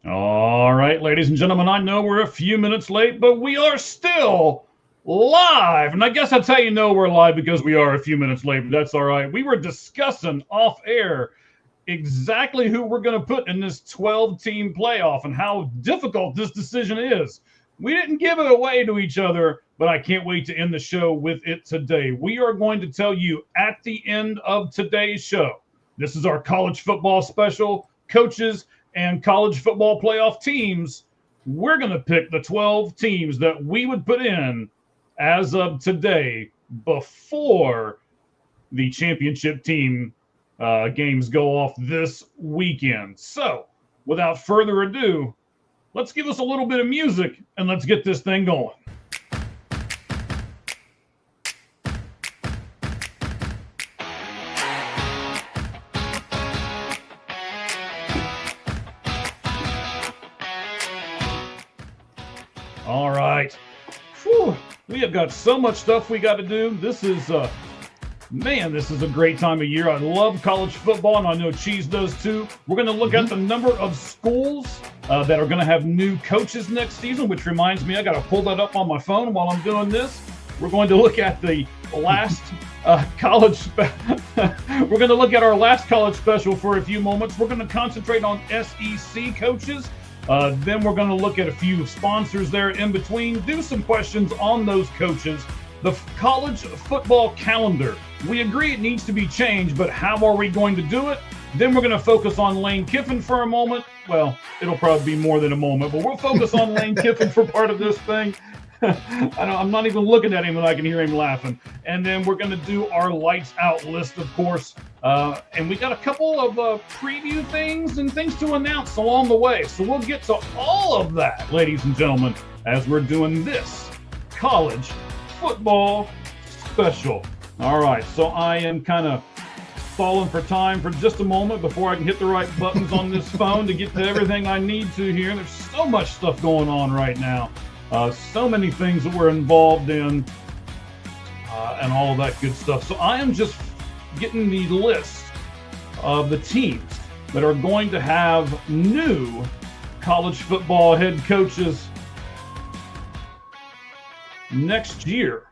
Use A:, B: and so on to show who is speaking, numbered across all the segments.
A: All right, ladies and gentlemen, I know we're a few minutes late, but we are still live. And I guess that's how you know we're live, because we are a few minutes late, but that's all right. We were discussing off air exactly who we're going to put in this 12-team playoff and how difficult this decision is. We didn't give it away to each other, but I can't wait to end the show with it today. We are going to tell you at the end of today's show. This is our college football special, coaches and college football playoff teams. We're going to pick the 12 teams that we would put in as of today before the championship team games go off this weekend. So without further ado, let's give us a little bit of music and let's get this thing going. All right. Whew. We have got so much stuff we got to do. This is, this is a great time of year. I love college football, and I know Cheese does too. We're going to look at the number of schools that are going to have new coaches next season, which reminds me, I got to pull that up on my phone while I'm doing this. We're going to look at the last we're going to look at our last college special for a few moments. We're going to concentrate on SEC coaches. Then we're going to look at a few sponsors there in between, do some questions on those coaches. The college football calendar, we agree it needs to be changed, but how are we going to do it? Then we're going to focus on Lane Kiffin for a moment. Well, it'll probably be more than a moment, but we'll focus on Lane Kiffin for part of this thing. I'm not even looking at him and I can hear him laughing. And then we're going to do our lights out list, of course. And we got a couple of preview things and things to announce along the way. So we'll get to all of that, ladies and gentlemen, as we're doing this college football special. All right, so I am kind of stalling for time for just a moment before I can hit the right buttons on this phone to get to everything I need to here. There's so much stuff going on right now. So many things that we're involved in and all of that good stuff. So I am just getting the list of the teams that are going to have new college football head coaches next year.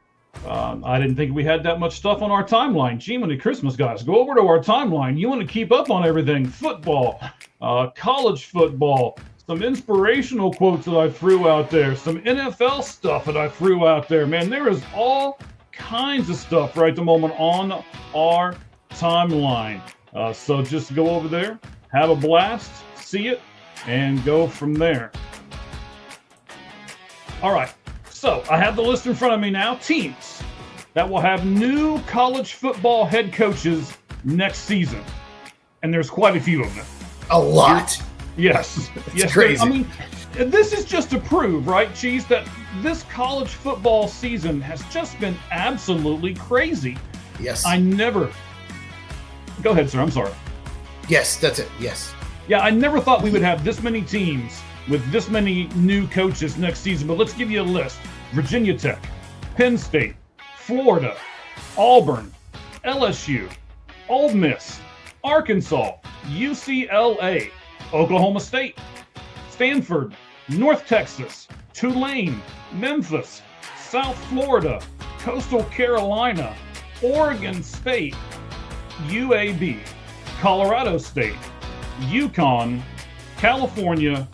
A: I didn't think we had that much stuff on our timeline. Gee, many Christmas, guys. Go over to our timeline. You want to keep up on everything. Football, college football, some inspirational quotes that I threw out there, some NFL stuff that I threw out there. Man, there is all kinds of stuff right at the moment on our timeline. So just go over there, have a blast, see it, and go from there. All right. So I have the list in front of me now. Teams that will have new college football head coaches next season. And there's quite a few of them.
B: A lot.
A: Yes.
B: It's crazy.
A: I mean, this is just to prove, right, Cheese, that this college football season has just been absolutely crazy.
B: Yes.
A: Go ahead, sir. I'm sorry.
B: Yes, that's it. Yes.
A: Yeah, I never thought we would have this many teams with this many new coaches next season, but let's give you a list. Virginia Tech, Penn State, Florida, Auburn, LSU, Ole Miss, Arkansas, UCLA, Oklahoma State, Stanford, North Texas, Tulane, Memphis, South Florida, Coastal Carolina, Oregon State, UAB, Colorado State, UConn, California,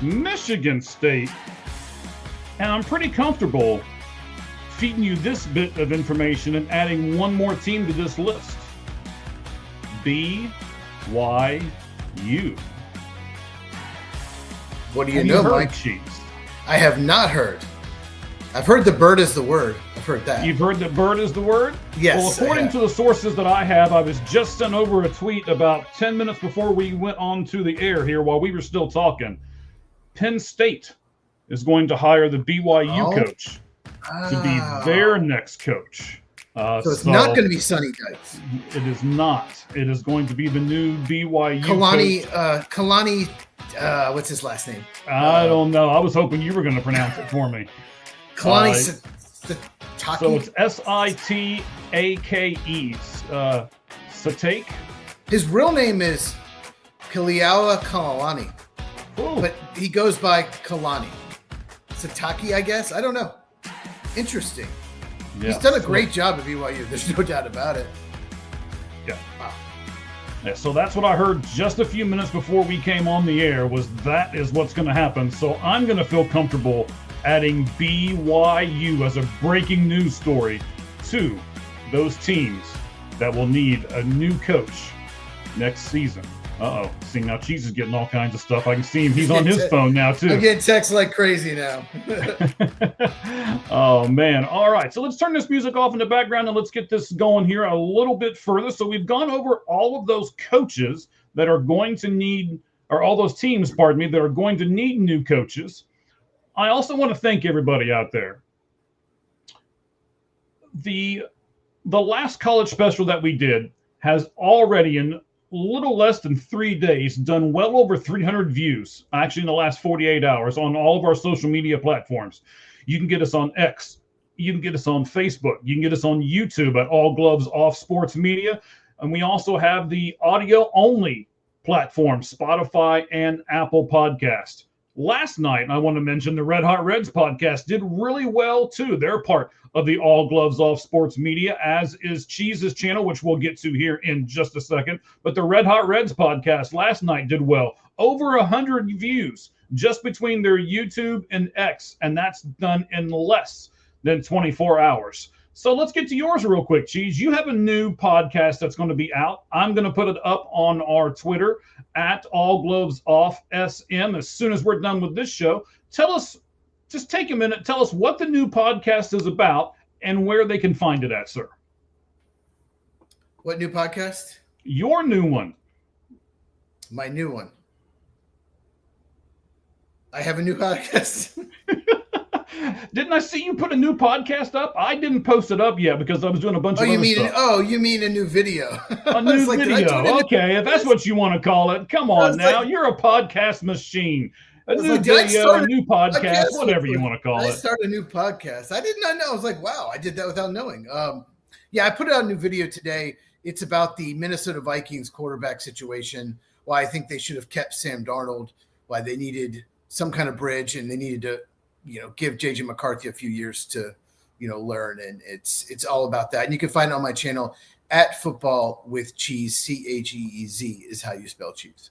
A: Michigan State, and I'm pretty comfortable feeding you this bit of information and adding one more team to this list. BYU.
B: What do you know, Mike?
A: Cheese?
B: I have not heard. I've heard the bird is the word. I've heard that.
A: You've heard that bird is the word?
B: Yes.
A: Well, according to the sources that I have, I was just sent over a tweet about 10 minutes before we went on to the air here while we were still talking. Penn State is going to hire the BYU coach to be their next coach.
B: So it's not going to be Sonny Dykes.
A: It is not. It is going to be the new BYU
B: Kalani, what's his last name?
A: I don't know. I was hoping you were going to pronounce it for me.
B: Kalani
A: Satake. So it's Sitake. Satake.
B: His real name is Piliawa Kalani.
A: Ooh.
B: but he goes by Kalani. Sataki, I guess. I don't know. Interesting.
A: Yeah.
B: He's done a great job at BYU. There's no doubt about it.
A: Yeah.
B: Wow.
A: Yeah, so that's what I heard just a few minutes before we came on the air, was that is what's going to happen. So I'm going to feel comfortable adding BYU as a breaking news story to those teams that will need a new coach next season. Uh-oh. See, now Cheese is getting all kinds of stuff. I can see him. He's on his phone now, too.
B: I'm getting texts like crazy now.
A: Oh, man. All right. So let's turn this music off in the background and let's get this going here a little bit further. So we've gone over all of those coaches that are going to need, or all those teams, pardon me, that are going to need new coaches. I also want to thank everybody out there. The last college special that we did has already, in little less than 3 days, done well over 300 views, actually in the last 48 hours, on all of our social media platforms. You can get us on X. You can get us on Facebook. You can get us on YouTube at All Gloves Off Sports Media. And we also have the audio-only platform, Spotify and Apple Podcast. Last night, I want to mention the Red Hot Reds podcast did really well, too. They're part of the All Gloves Off Sports Media, as is Cheese's channel, which we'll get to here in just a second. But the Red Hot Reds podcast last night did well. Over 100 views just between their YouTube and X, and that's done in less than 24 hours. So let's get to yours real quick, Cheese. You have a new podcast that's going to be out. I'm going to put it up on our Twitter at All Gloves Off SM as soon as we're done with this show. Tell us, just take a minute, tell us what the new podcast is about and where they can find it at, sir.
B: What new podcast?
A: Your new one.
B: My new one. I have a new podcast.
A: Didn't I see you put a new podcast up? I didn't post it up yet because I was doing a bunch of other stuff.
B: You mean a new video?
A: A new video. Okay, if that's what you want to call it. Come on now. You're a podcast machine. A new video, a new podcast, whatever you want to call it.
B: I started a new podcast. I did not know. I was like, wow, I did that without knowing. Yeah, I put out a new video today. It's about the Minnesota Vikings quarterback situation, why I think they should have kept Sam Darnold, why they needed some kind of bridge, and they needed to give JJ McCarthy a few years to, learn. And it's all about that. And you can find it on my channel at Football with Cheese. CHEEZ is how you spell cheese.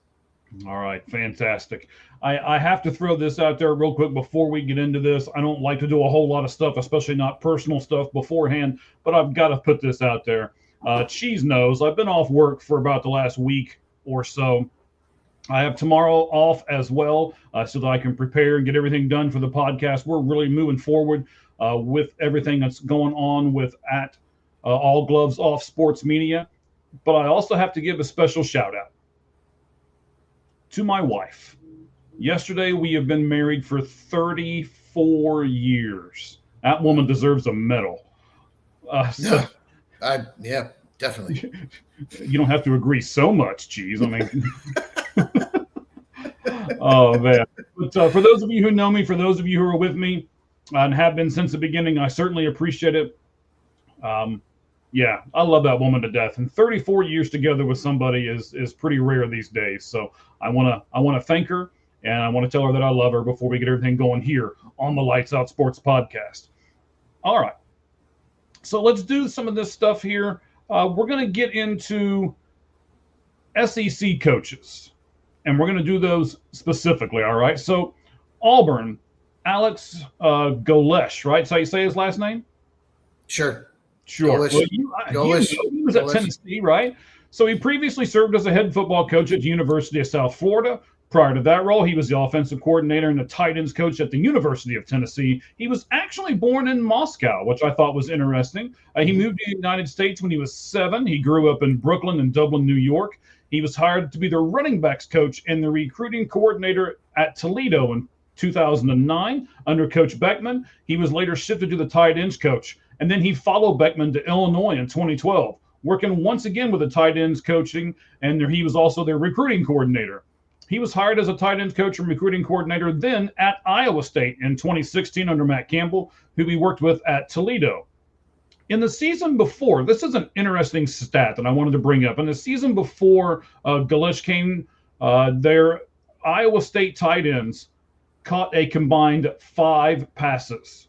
A: All right. Fantastic. I have to throw this out there real quick before we get into this. I don't like to do a whole lot of stuff, especially not personal stuff beforehand, but I've got to put this out there. Cheese knows I've been off work for about the last week or so. I have tomorrow off as well, so that I can prepare and get everything done for the podcast. We're really moving forward with everything that's going on with at All Gloves Off Sports Media. But I also have to give a special shout out to my wife. Yesterday, we have been married for 34 years. That woman deserves a medal.
B: Yeah, definitely.
A: You don't have to agree so much, Cheese. I mean... Oh, man. But for those of you who know me, for those of you who are with me and have been since the beginning, I certainly appreciate it. Yeah, I love that woman to death. And 34 years together with somebody is pretty rare these days. So I want to thank her, and I want to tell her that I love her before we get everything going here on the Lights Out Sports Podcast. All right. So let's do some of this stuff here. We're going to get into SEC coaches. And we're going to do those specifically, all right? So, Auburn, Alex Golesh, right? Is that how you say his last name?
B: Sure.
A: Well, he was at Tennessee, right? So he previously served as a head football coach at the University of South Florida. Prior to that role, he was the offensive coordinator and the tight ends coach at the University of Tennessee. He was actually born in Moscow, which I thought was interesting. He moved to the United States when he was 7. He grew up in Brooklyn and Dublin, New York. He was hired to be the running backs coach and the recruiting coordinator at Toledo in 2009 under Coach Beckman. He was later shifted to the tight ends coach. And then he followed Beckman to Illinois in 2012, working once again with the tight ends coaching, and he was also their recruiting coordinator. He was hired as a tight ends coach and recruiting coordinator then at Iowa State in 2016 under Matt Campbell, who he worked with at Toledo. In the season before, this is an interesting stat that I wanted to bring up. In the season before Golesh came there, Iowa State tight ends caught a combined 5 passes.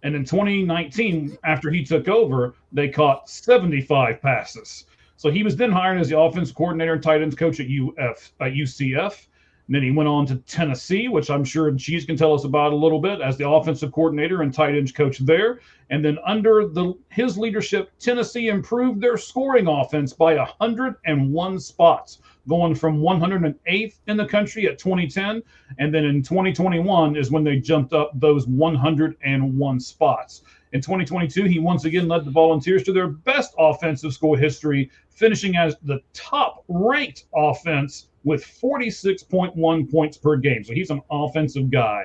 A: And in 2019, after he took over, they caught 75 passes. So he was then hired as the offensive coordinator and tight ends coach at UCF. And then he went on to Tennessee, which I'm sure Cheese can tell us about a little bit, as the offensive coordinator and tight ends coach there. And then under his leadership, Tennessee improved their scoring offense by 101 spots, going from 108th in the country at 2010. And then in 2021 is when they jumped up those 101 spots. In 2022, he once again led the Volunteers to their best offensive score history, finishing as the top-ranked offense with 46.1 points per game. So he's an offensive guy.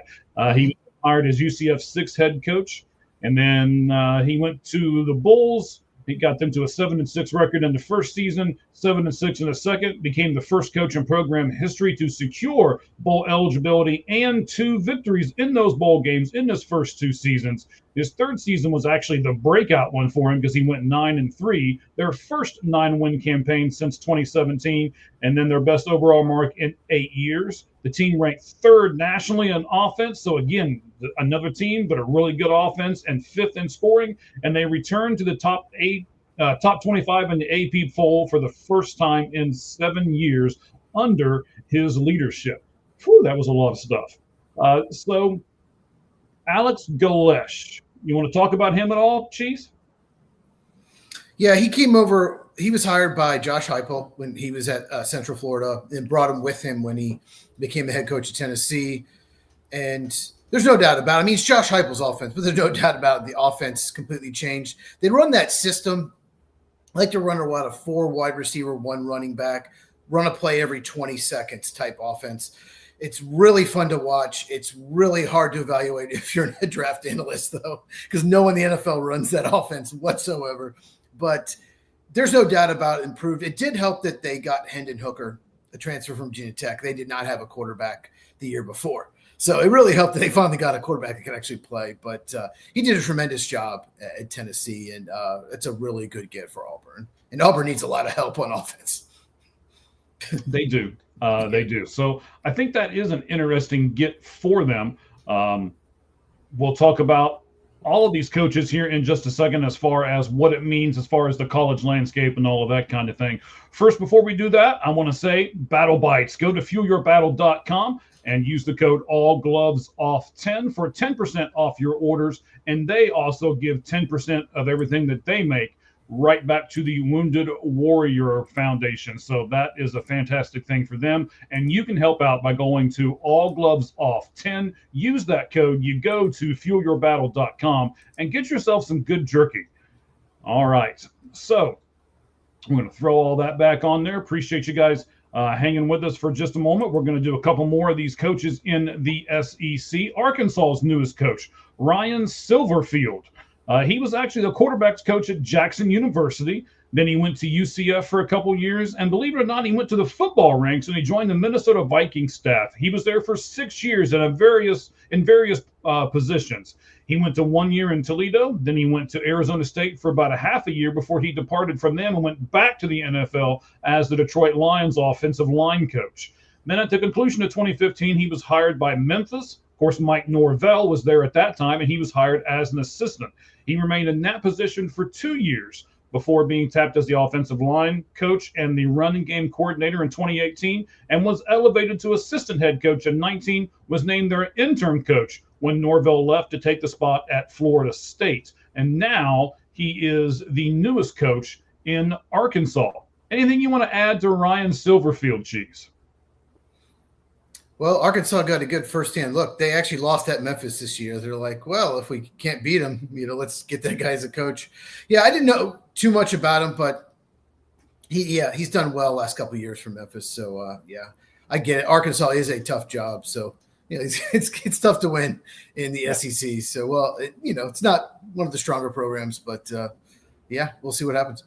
A: He was hired as UCF's 6th head coach, and then he went to the Bulls. He got them to a 7-6 record in the first season, 7-6 in the second, became the first coach in program history to secure bowl eligibility and 2 victories in those bowl games in his first 2 seasons. His third season was actually the breakout one for him because he went 9-3, their first 9-win campaign since 2017, and then their best overall mark in 8 years. The team ranked 3rd nationally in offense. So again, another team, but a really good offense, and 5th in scoring. And they returned to the top 25 in the AP poll for the first time in 7 years under his leadership. Whew, that was a lot of stuff. So Alex Golesh, you want to talk about him at all, Cheese?
B: Yeah, he came over. He was hired by Josh Heupel when he was at Central Florida, and brought him with him when he became the head coach of Tennessee. And there's no doubt about it. I mean, it's Josh Heupel's offense, but there's no doubt about it. The offense completely changed. They run that system. I like to run a lot of 4 wide receiver, 1 running back, run a play every 20 seconds type offense. It's really fun to watch. It's really hard to evaluate if you're a draft analyst, though, because no one in the NFL runs that offense whatsoever. But there's no doubt about it improved. It did help that they got Hendon Hooker, a transfer from Virginia Tech. They did not have a quarterback the year before. So it really helped that they finally got a quarterback that could actually play. But he did a tremendous job at Tennessee, and it's a really good get for Auburn. And Auburn needs a lot of help on offense.
A: They do. They do. So I think that is an interesting get for them. We'll talk about all of these coaches here in just a second as far as what it means as far as the college landscape and all of that kind of thing. First, before we do that, I want to say Battle Bites. Go to fuelyourbattle.com and use the code ALLGLOVESOFF10 for 10% off your orders. And they also give 10% of everything that they make right back to the Wounded Warrior Foundation. So that is a fantastic thing for them. And you can help out by going to AllGlovesOff10. Use that code. You go to fuelyourbattle.com and get yourself some good jerky. All right. So I'm going to throw all that back on there. Appreciate you guys hanging with us for just a moment. We're going to do a couple more of these coaches in the SEC. Arkansas's newest coach, Ryan Silverfield. He was actually the quarterback's coach at Jackson University. Then he went to UCF for a couple years. And believe it or not, he went to the football ranks and he joined the Minnesota Vikings staff. He was there for 6 years in various positions. He went to 1 year in Toledo. Then he went to Arizona State for about a half a year before he departed from them and went back to the NFL as the Detroit Lions offensive line coach. Then at the conclusion of 2015, he was hired by Memphis. Of course, Mike Norvell was there at that time, and he was hired as an assistant. He remained in that position for 2 years before being tapped as the offensive line coach and the running game coordinator in 2018, and was elevated to assistant head coach in 19, was named their interim coach when Norvell left to take the spot at Florida State. And now he is the newest coach in Arkansas. Anything you want to add to Ryan Silverfield, Cheese?
B: Well, Arkansas got a good firsthand look. They actually lost at Memphis this year. They're like, well, if we can't beat him, let's get that guy as a coach. Yeah, I didn't know too much about him, but he's done well last couple of years for Memphis. So, I get it. Arkansas is a tough job. So, it's tough to win in the SEC. So, well, it's not one of the stronger programs, but, we'll see what happens.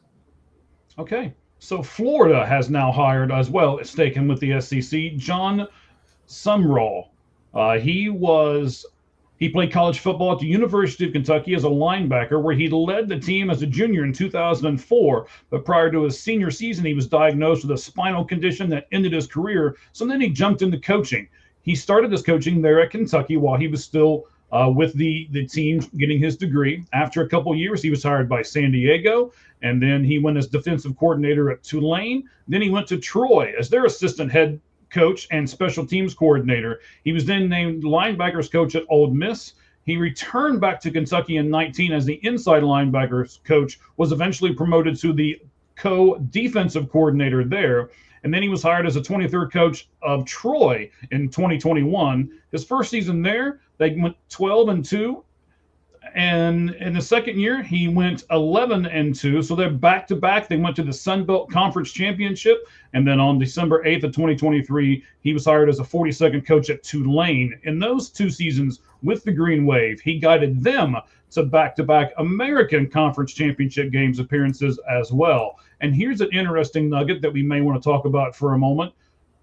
A: Okay. So Florida has now hired as well, staking with the SEC, John Sumrall. He was He played college football at the University of Kentucky as a linebacker, where he led the team as a junior in 2004. But prior to his senior season, he was diagnosed with a spinal condition that ended his career. So then he jumped into coaching. He started his coaching there at Kentucky while he was still with the team getting his degree. After a couple years, he was hired by San Diego, and then he went as defensive coordinator at Tulane. Then he went to Troy as their assistant head coach and special teams coordinator. He was then named linebackers coach at Ole Miss. He returned back to Kentucky in 19 as the inside linebackers coach, was eventually promoted to the co-defensive coordinator there. And then he was hired as a 23rd coach of Troy in 2021. His first season there, they went 12-2. And in the second year, he went 11-2. So they're back-to-back. They went to the Sun Belt Conference Championship. And then on December 8th of 2023, he was hired as a 42nd coach at Tulane. In those 2 seasons with the Green Wave, he guided them to back-to-back American Conference Championship games appearances as well. And here's an interesting nugget that we may want to talk about for a moment.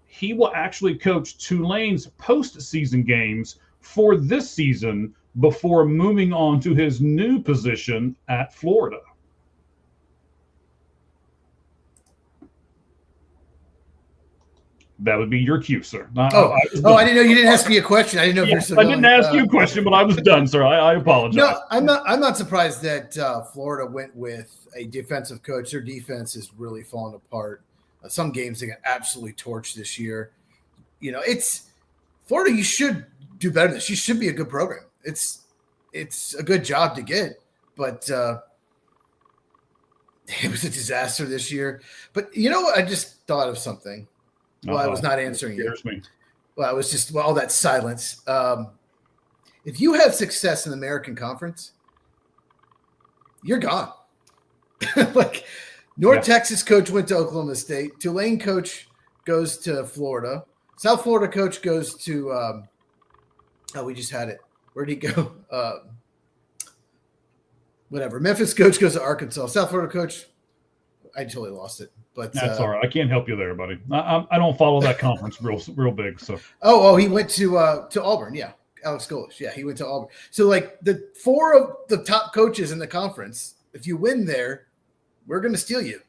A: He will actually coach Tulane's postseason games for this season before moving on to his new position at Florida. That would be your cue, sir.
B: I didn't know you didn't ask me a question. I didn't know if you're still
A: I didn't ask you a question, but I was done, sir. I apologize.
B: No, I'm not surprised that Florida went with a defensive coach. Their defense is really falling apart. Some games they got absolutely torched this year. You know, it's Florida. You should do better than this. You should be a good program. It's a good job to get, but it was a disaster this year. But you know what? I just thought of something. Well, I was not answering you. Well, I was just all that silence. If you have success in the American Conference, you're gone. Like North Texas coach went to Oklahoma State. Tulane coach goes to Florida. South Florida coach goes to we just had it. Where'd he go? Whatever. Memphis coach goes to Arkansas. South Florida coach, I totally lost it. But
A: that's all right. I can't help you there, buddy. I don't follow that conference real big. So
B: he went to Auburn. Yeah, Alex Golesh. Yeah, he went to Auburn. So like the 4 of the top coaches in the conference, if you win there, we're going to steal you.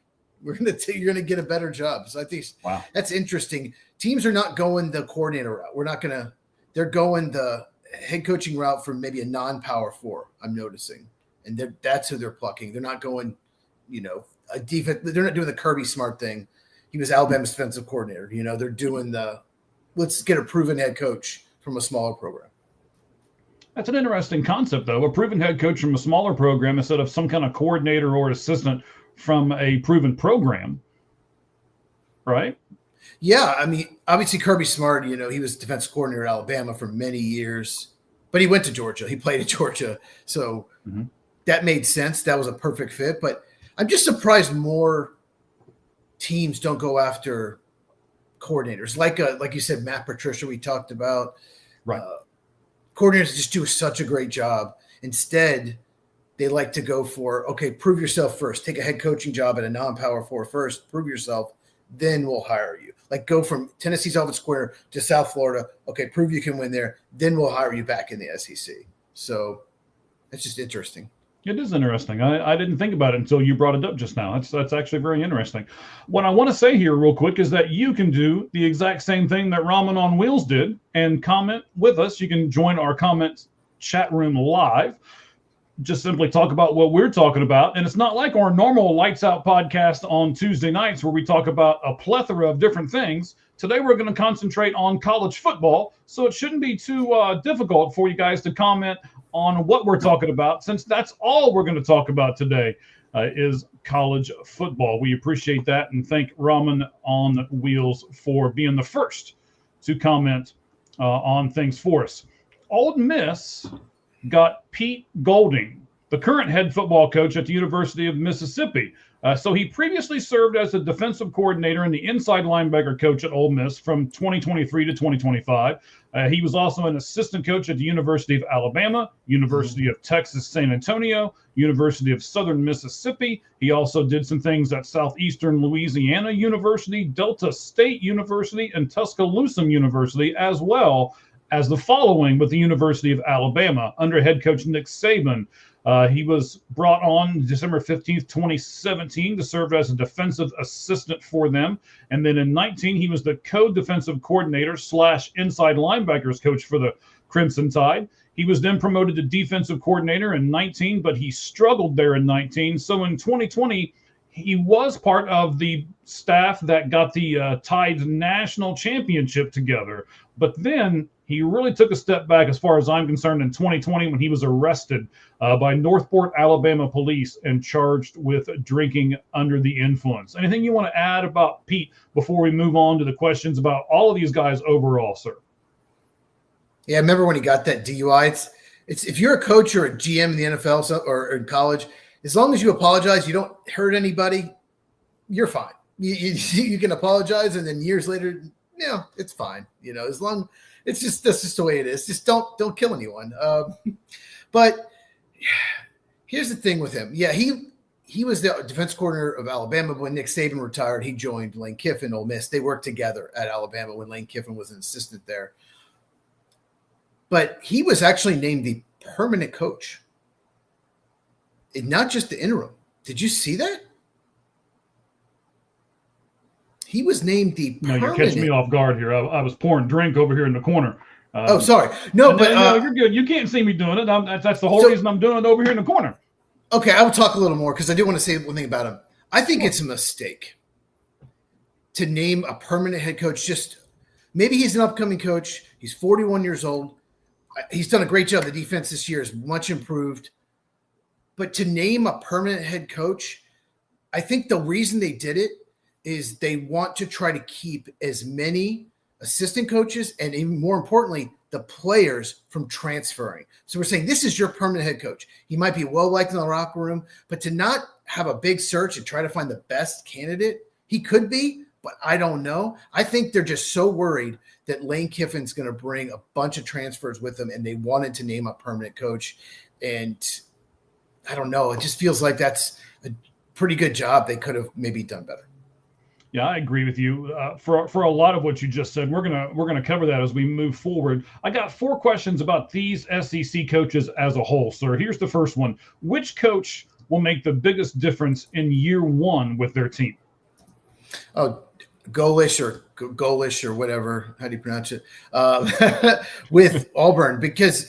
B: You're going to get a better job. So I think that's interesting. Teams are not going the coordinator route. They're going the head coaching route from maybe a non-power 4. I'm noticing, and that's who they're plucking. They're not going, a defense. They're not doing the Kirby Smart thing. He was Alabama's defensive coordinator. They're doing let's get a proven head coach from a smaller program.
A: That's an interesting concept, though. A proven head coach from a smaller program instead of some kind of coordinator or assistant from a proven program, right?
B: Yeah, I mean, obviously Kirby Smart, he was defensive coordinator at Alabama for many years, but he went to Georgia. He played at Georgia, so that made sense. That was a perfect fit. But I'm just surprised more teams don't go after coordinators, like you said, Matt Patricia. We talked about,
A: right?
B: Coordinators just do such a great job. Instead, they like to go for, prove yourself first. Take a head coaching job at a non-power 4 first. Prove yourself, then we'll hire you. Like go from Tennessee's Alvin Square to South Florida. Okay, prove you can win there. Then we'll hire you back in the SEC. So it's just interesting.
A: It is interesting. I didn't think about it until you brought it up just now. That's actually very interesting. What I want to say here real quick is that you can do the exact same thing that Ramen on Wheels did and comment with us. You can join our comment chat room live. Just simply talk about what we're talking about. And it's not like our normal Lights Out podcast on Tuesday nights where we talk about a plethora of different things. Today, we're going to concentrate on college football. So it shouldn't be too difficult for you guys to comment on what we're talking about, since that's all we're going to talk about today is college football. We appreciate that and thank Ramen on Wheels for being the first to comment on things for us. Ole Miss got Pete Golding, the current head football coach at the University of Mississippi. So he previously served as a defensive coordinator and the inside linebacker coach at Ole Miss from 2023 to 2025. He was also an assistant coach at the University of Alabama, University of Texas San Antonio, University of Southern Mississippi. He also did some things at Southeastern Louisiana University, Delta State University, and Tuscaloosa University, as well has the following with the University of Alabama under head coach Nick Saban. He was brought on December 15th, 2017 to serve as a defensive assistant for them. And then in 19, he was the co-defensive coordinator / inside linebackers coach for the Crimson Tide. He was then promoted to defensive coordinator in 19, but he struggled there in 19. So in 2020, he was part of the staff that got the Tide's national championship together. But then he really took a step back, as far as I'm concerned, in 2020 when he was arrested by Northport, Alabama police and charged with drinking under the influence. Anything you want to add about Pete before we move on to the questions about all of these guys overall, sir?
B: Yeah, I remember when he got that DUI. It's if you're a coach or a GM in the NFL or in college, as long as you apologize, you don't hurt anybody, you're fine. You can apologize, and then years later, it's fine. As long that's just the way it is. Just don't kill anyone. But here's the thing with him. Yeah, he was the defense coordinator of Alabama. But when Nick Saban retired, he joined Lane Kiffin, Ole Miss. They worked together at Alabama when Lane Kiffin was an assistant there. But he was actually named the permanent coach, and not just the interim. Did you see that? He was named the permanent.
A: No, you're catching me off guard here. I was pouring drink over here in the corner.
B: Sorry. No, but
A: no, you're good. You can't see me doing it. That's the whole reason I'm doing it over here in the corner.
B: Okay, I will talk a little more because I do want to say one thing about him. I think it's a mistake to name a permanent head coach. Just maybe he's an upcoming coach. He's 41 years old. He's done a great job. The defense this year is much improved. But to name a permanent head coach, I think the reason they did it is they want to try to keep as many assistant coaches and even more importantly, the players from transferring. So we're saying this is your permanent head coach. He might be well-liked in the locker room, but to not have a big search and try to find the best candidate, he could be, but I don't know. I think they're just so worried that Lane Kiffin's going to bring a bunch of transfers with him, and they wanted to name a permanent coach. And I don't know. It just feels like that's a pretty good job. They could have maybe done better.
A: Yeah, I agree with you. For a lot of what you just said, we're gonna cover that as we move forward. I got 4 questions about these SEC coaches as a whole, sir. Here's the first one: which coach will make the biggest difference in year 1 with their team?
B: Oh, Golish or whatever. How do you pronounce it? With Auburn, because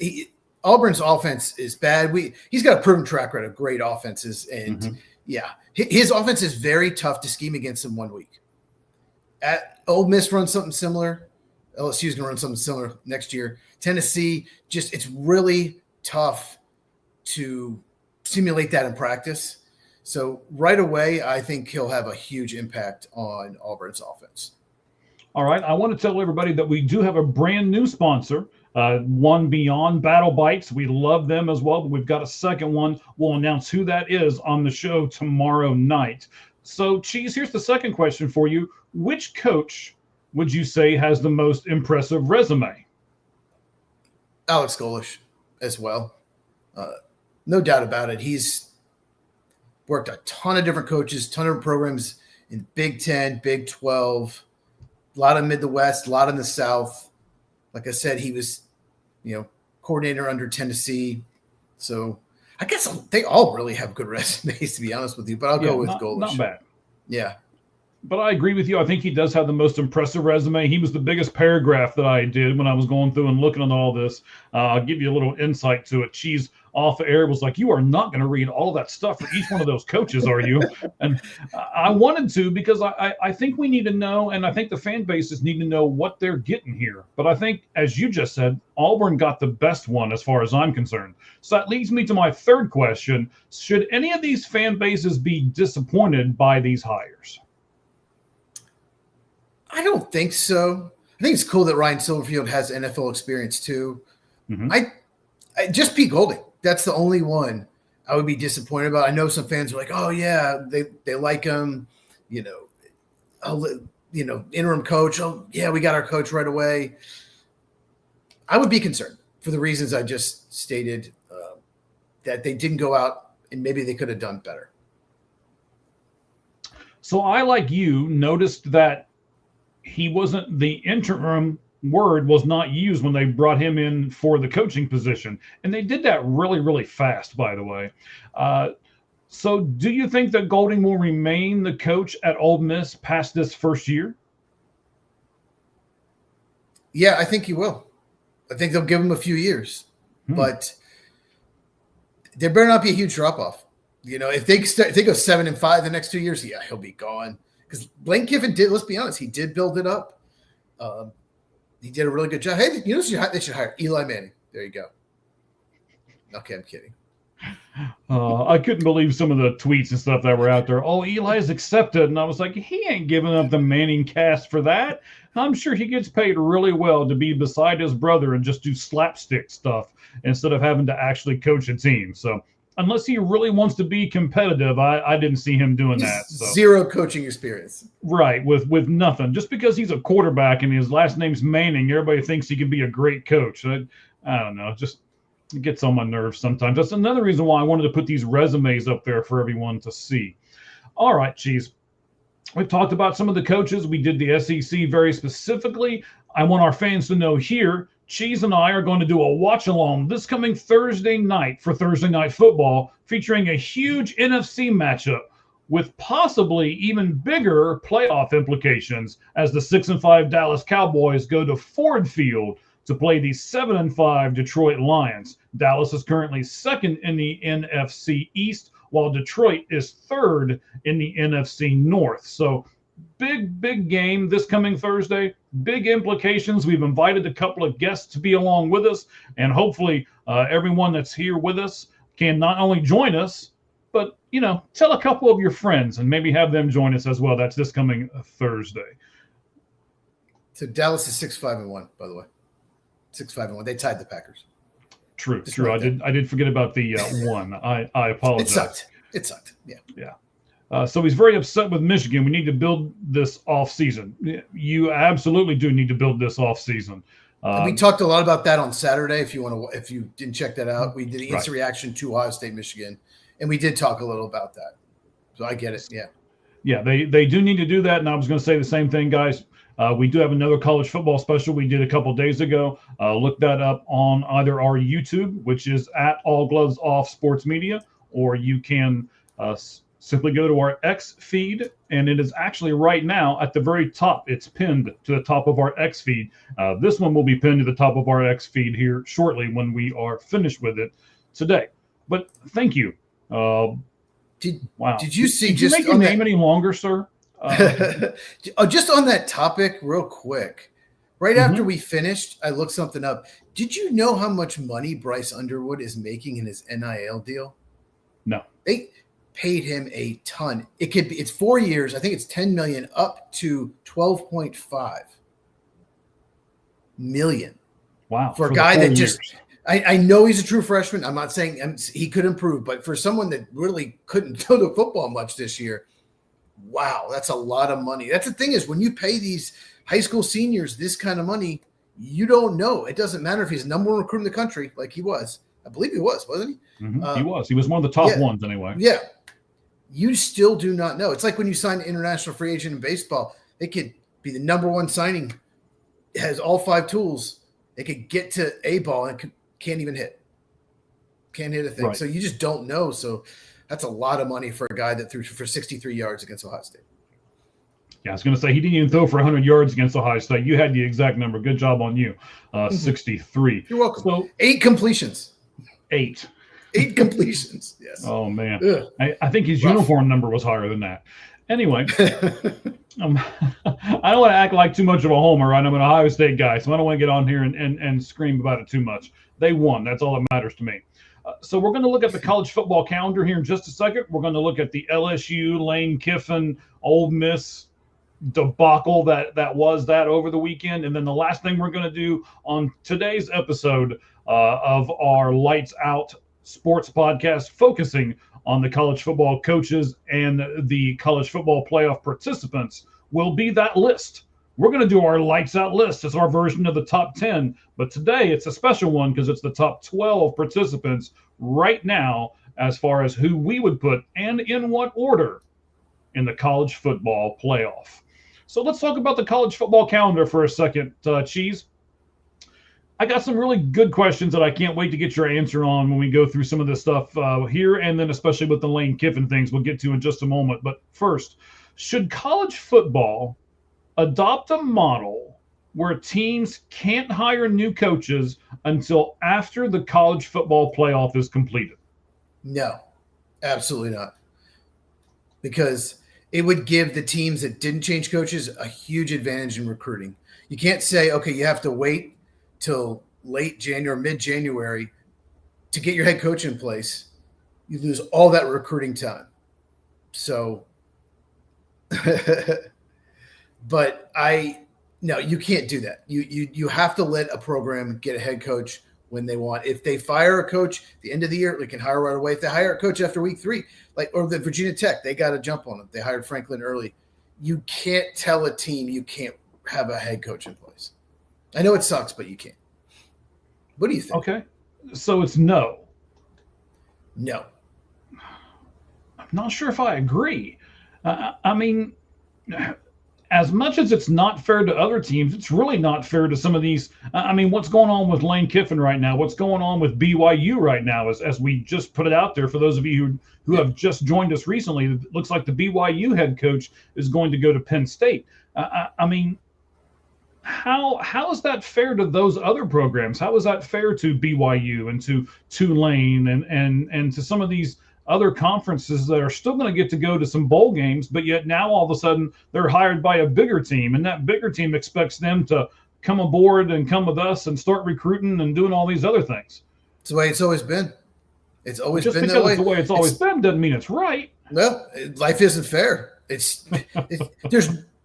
B: Auburn's offense is bad. He's got a proven track record of great offenses, and his offense is very tough to scheme against in 1 week. At Ole Miss runs something similar. LSU's gonna run something similar next year. Tennessee, it's really tough to simulate that in practice. So right away, I think he'll have a huge impact on Auburn's offense.
A: All right. I want to tell everybody that we do have a brand new sponsor, one beyond Battle Bites. We love them as well, but we've got a second one. We'll announce who that is on the show tomorrow night. So, Cheese, here's the second question for you. Which coach would you say has the most impressive resume?
B: Alex Golish as well. No doubt about it. He's worked a ton of different coaches, ton of programs in Big 10, Big 12, a lot of Midwest, a lot in the South. Like I said, he was, coordinator under Tennessee. So I guess they all really have good resumes, to be honest with you. But I'll go with Golish.
A: Not bad.
B: Yeah.
A: But I agree with you. I think he does have the most impressive resume. He was the biggest paragraph that I did when I was going through and looking at all this. I'll give you a little insight to it. Cheese off the air was like, you are not going to read all that stuff for each one of those coaches, are you? And I wanted to because I think we need to know, and I think the fan bases need to know what they're getting here. But I think, as you just said, Auburn got the best one as far as I'm concerned. So that leads me to my third question. Should any of these fan bases be disappointed by these hires?
B: I don't think so. I think it's cool that Ryan Silverfield has NFL experience too. Mm-hmm. I just Pete Golding. That's the only one I would be disappointed about. I know some fans are like, "Oh yeah, they like him," interim coach. Oh yeah, we got our coach right away. I would be concerned for the reasons I just stated, that they didn't go out and maybe they could have done better.
A: So I, like you, noticed that he wasn't the interim word was not used when they brought him in for the coaching position. And they did that really, really fast, by the way. So do you think that Golding will remain the coach at Ole Miss past this first year?
B: Yeah, I think he will. I think they'll give him a few years. But there better not be a huge drop-off. If they go 7-5 the next 2 years, yeah, he'll be gone. Because Lane Kiffin did, let's be honest, he did build it up. He did a really good job. Hey, they should hire Eli Manning. There you go. Okay, I'm kidding.
A: I couldn't believe some of the tweets and stuff that were out there. Oh, Eli's accepted. And I was like, he ain't giving up the Manning cast for that. I'm sure he gets paid really well to be beside his brother and just do slapstick stuff instead of having to actually coach a team. So unless he really wants to be competitive, I didn't see him doing that. So.
B: Zero coaching experience.
A: Right, with nothing. Just because he's a quarterback and his last name's Manning, everybody thinks he can be a great coach. I don't know, just it gets on my nerves sometimes. That's another reason why I wanted to put these resumes up there for everyone to see. All right, Cheese. We've talked about some of the coaches. We did the SEC very specifically. I want our fans to know here, Cheese and I are going to do a watch-along this coming Thursday night for Thursday Night Football, featuring a huge NFC matchup with possibly even bigger playoff implications as the 6-5 Dallas Cowboys go to Ford Field to play the 7-5 Detroit Lions. Dallas is currently second in the NFC East, while Detroit is third in the NFC North. So big game this coming Thursday. Big implications. We've invited a couple of guests to be along with us, and hopefully everyone that's here with us can not only join us, but, tell a couple of your friends and maybe have them join us as well. That's this coming Thursday.
B: So Dallas is 6-5-1, by the way. 6-5-1. They tied the Packers.
A: True. I did forget about the one. I apologize.
B: It sucked.
A: Yeah. So he's very upset with Michigan. We need to build this off season. You absolutely do need to build this off season.
B: We talked a lot about that on Saturday. If you didn't check that out, we did an instant reaction to Ohio State, Michigan, and we did talk a little about that. So I get it. Yeah.
A: Yeah, they do need to do that. And I was going to say the same thing, guys. We do have another college football special we did a couple days ago. Look that up on either our YouTube, which is at All Gloves Off Sports Media, or you can simply go to our X feed, and it is actually right now at the very top. It's pinned to the top of our X feed. This one will be pinned to the top of our X feed here shortly when we are finished with it today. But thank you.
B: Did you see?
A: Did you make your name any longer, sir?
B: Just on that topic, real quick. Right after we finished, I looked something up. Did you know how much money Bryce Underwood is making in his NIL deal?
A: No.
B: They paid him a ton. It's 4 years. I think it's 10 million up to 12.5 million.
A: Wow.
B: For a guy that just I know he's a true freshman. I'm not saying he could improve, but for someone that really couldn't go to football much this year, wow, that's a lot of money. That's the thing is when you pay these high school seniors this kind of money, you don't know. It doesn't matter if he's the number one recruit in the country like he was. I believe he was, wasn't he?
A: Mm-hmm. He was. He was one of the top ones anyway.
B: Yeah. You still do not know. It's like when you sign an international free agent in baseball, they could be the number one signing, has all 5 tools. They could get to A ball and can't even hit. Can't hit a thing. Right. So you just don't know. So that's a lot of money for a guy that threw for 63 yards against Ohio State.
A: Yeah, I was going to say he didn't even throw for 100 yards against Ohio State. You had the exact number. Good job on you. 63.
B: You're welcome.
A: So
B: 8 completions.
A: 8
B: completions. Yes.
A: Oh, man. I think his uniform number was higher than that. Anyway, I don't want to act like too much of a homer, right? I'm an Ohio State guy, so I don't want to get on here and scream about it too much. They won. That's all that matters to me. So we're going to look at the college football calendar here in just a second. We're going to look at the LSU, Lane Kiffin, Ole Miss debacle that was that over the weekend. And then the last thing we're going to do on today's episode of our Lights Out Sports podcast, focusing on the college football coaches and the college football playoff participants, will be that list. We're going to do our Lights Out list. It's our version of the top 10, but today it's a special one because it's the top 12 participants right now as far as who we would put and in what order in the college football playoff. So let's talk about the college football calendar for a second, Cheese. I got some really good questions that I can't wait to get your answer on when we go through some of this stuff here, and then especially with the Lane Kiffin things we'll get to in just a moment. But first, should college football adopt a model where teams can't hire new coaches until after the college football playoff is completed?
B: No, absolutely not. Because it would give the teams that didn't change coaches a huge advantage in recruiting. You can't say, okay, you have to wait till late January, mid-January to get your head coach in place. You lose all that recruiting time. So, but no, you can't do that. You have to let a program get a head coach when they want. If they fire a coach at the end of the year, they can hire right away. If they hire a coach after week 3, or the Virginia Tech, they got to jump on it. They hired Franklin early. You can't tell a team you can't have a head coach in place. I know it sucks, but you can't. What do you think?
A: Okay. So it's no.
B: No.
A: I'm not sure if I agree. I mean, as much as it's not fair to other teams, it's really not fair to some of these. I mean, what's going on with Lane Kiffin right now? What's going on with BYU right now? As we just put it out there for those of you who have just joined us recently, it looks like the BYU head coach is going to go to Penn State. I mean, how is that fair to those other programs? How is that fair to BYU and to Tulane and to some of these other conferences that are still going to get to go to some bowl games, but yet now all of a sudden they're hired by a bigger team, and that bigger team expects them to come aboard and come with us and start recruiting and doing all these other things?
B: It's the way it's always been. It's always
A: Just
B: been
A: because
B: that way.
A: it's the way it's always been doesn't mean it's right.
B: Well, life isn't fair. There's,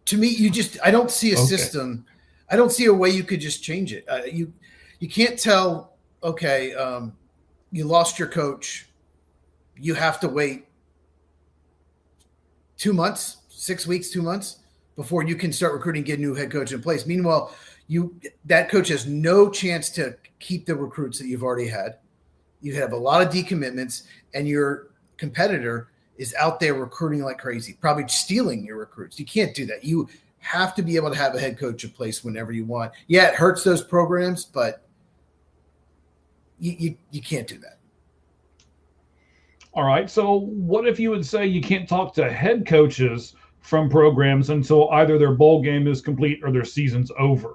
B: to me, I don't see a system. I don't see a way you could just change it. You can't tell, okay, you lost your coach. You have to wait 2 months, 6 weeks, 2 months before you can start recruiting, get a new head coach in place. Meanwhile, that coach has no chance to keep the recruits that you've already had. You have a lot of decommitments, and your competitor is out there recruiting like crazy, probably stealing your recruits. You can't do that. You have to be able to have a head coach in place whenever you want. Yeah, it hurts those programs, but you can't do that.
A: All right. So what if you would say you can't talk to head coaches from programs until either their bowl game is complete or their season's over?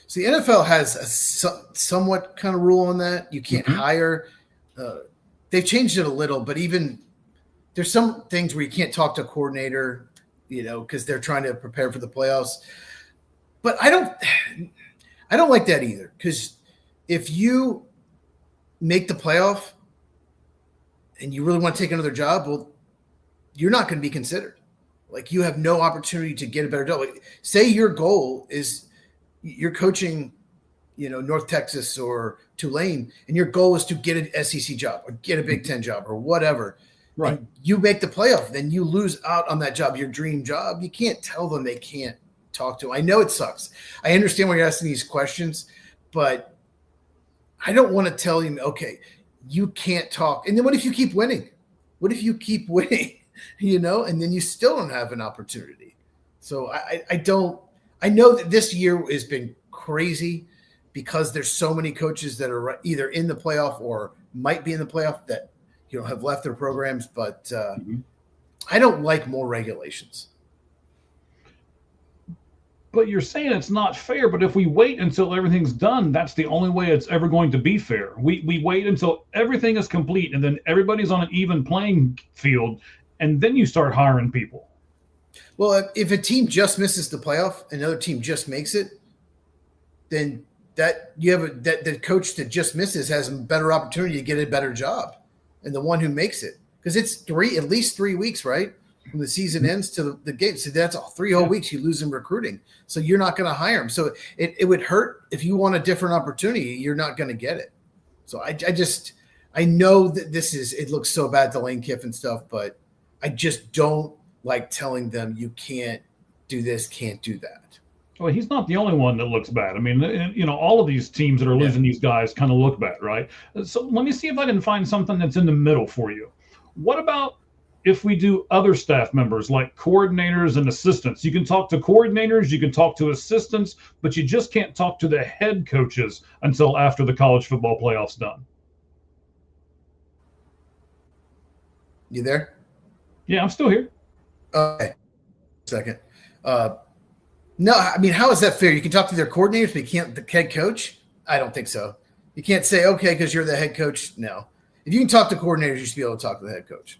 B: So the NFL has a somewhat kind of rule on that. You can't hire. They've changed it a little, but even there's some things where you can't talk to a coordinator, because they're trying to prepare for the playoffs. But I don't like that either, because if you make the playoff and you really want to take another job, well, you're not going to be considered. Like, you have no opportunity to get a better job. Like, say your goal is you're coaching, North Texas or Tulane, and your goal is to get an SEC job or get a Big Ten job or whatever. Right. And you make the playoff, then you lose out on that job, your dream job. You can't tell them they can't talk to. I know it sucks. I understand why you're asking these questions, but I don't want to tell you, okay, you can't talk. And then what if you keep winning? What if you keep winning, and then you still don't have an opportunity? So I know that this year has been crazy because there's so many coaches that are either in the playoff or might be in the playoff that, have left their programs. But I don't like more regulations.
A: But you're saying it's not fair. But if we wait until everything's done, that's the only way it's ever going to be fair. We wait until everything is complete, and then everybody's on an even playing field, and then you start hiring people.
B: Well, if a team just misses the playoff, another team just makes it, then that the coach that just misses has a better opportunity to get a better job, and the one who makes it, because it's at least 3 weeks, right? From the season ends to the game. So that's all 3 whole weeks you lose in recruiting. So you're not going to hire him. So it would hurt if you want a different opportunity. You're not going to get it. So I know that it looks so bad, the Lane Kiffin stuff, but I just don't like telling them you can't do this, can't do that.
A: Well, he's not the only one that looks bad. I mean, all of these teams that are losing these guys kind of look bad, right? So let me see if I can find something that's in the middle for you. What about if we do other staff members like coordinators and assistants? You can talk to coordinators, you can talk to assistants, but you just can't talk to the head coaches until after the college football playoff's done.
B: You there?
A: Yeah, I'm still here.
B: Okay. Second. No, I mean, how is that fair? You can talk to their coordinators, but you can't the head coach? I don't think so. You can't say, okay, because you're the head coach. No. If you can talk to coordinators, you should be able to talk to the head coach.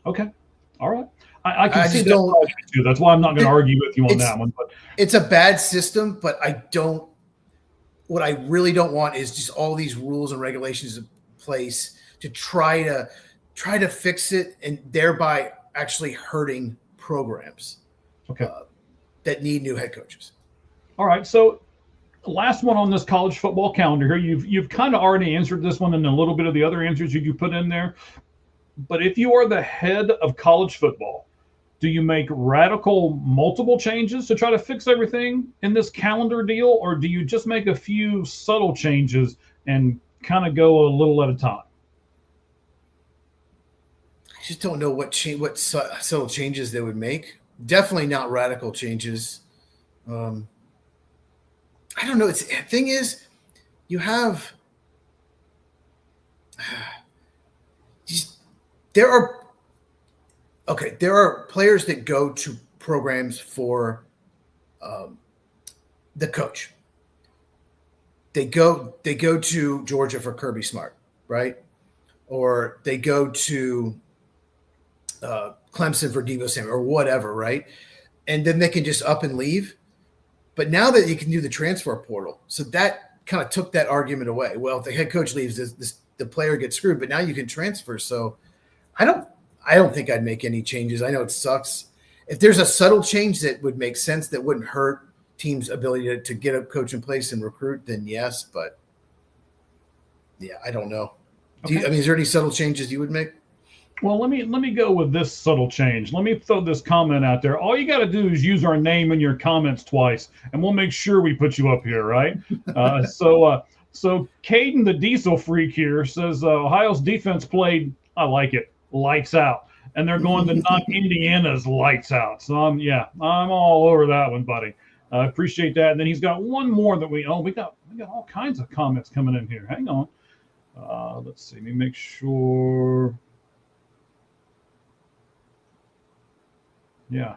A: Okay. All right. I can see that too. That's why I'm not going to argue with you on that one. But
B: it's a bad system, but what I really don't want is just all these rules and regulations in place to try to fix it and thereby actually hurting programs that need new head coaches.
A: All right. So last one on this college football calendar here. You've kind of already answered this one and a little bit of the other answers you put in there. But if you are the head of college football, do you make radical multiple changes to try to fix everything in this calendar deal, or do you just make a few subtle changes and kind of go a little at a time?
B: I just don't know what subtle changes they would make. Definitely not radical changes. I don't know. The thing is, you have there are players that go to programs for the coach. They go to Georgia for Kirby Smart, right? Or they go to Clemson for Deebo Samuel or whatever, right? And then they can just up and leave. But now that you can do the transfer portal, so that kind of took that argument away. Well, if the head coach leaves, the player gets screwed. But now you can transfer. So I don't think I'd make any changes. I know it sucks. If there's a subtle change that would make sense, that wouldn't hurt teams' ability to get a coach in place and recruit, then yes. But yeah, I don't know. Okay. Is there any subtle changes you would make?
A: Well, let me go with this subtle change. Let me throw this comment out there. All you got to do is use our name in your comments twice, and we'll make sure we put you up here, right? So Caden the Diesel Freak here says Ohio's defense played, I like it, lights out, and they're going to knock Indiana's lights out. So I'm all over that one, buddy. I appreciate that. And then he's got one more that we got all kinds of comments coming in here. Hang on. Let's see. Let me make sure. Yeah.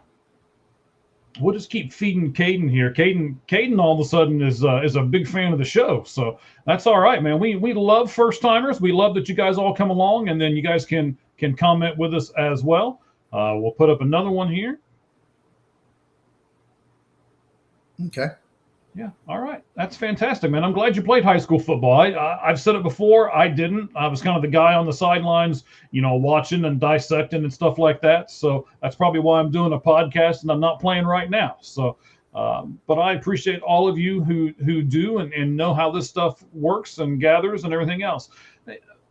A: We'll just keep feeding Caden here. Caden all of a sudden is a big fan of the show. So that's all right, man. We love first timers. We love that you guys all come along, and then you guys can comment with us as well. We'll put up another one here.
B: Okay.
A: Yeah. All right. That's fantastic, man. I'm glad you played high school football. I've said it before. I didn't. I was kind of the guy on the sidelines, watching and dissecting and stuff like that. So that's probably why I'm doing a podcast and I'm not playing right now. So, but I appreciate all of you who do and know how this stuff works and gathers and everything else.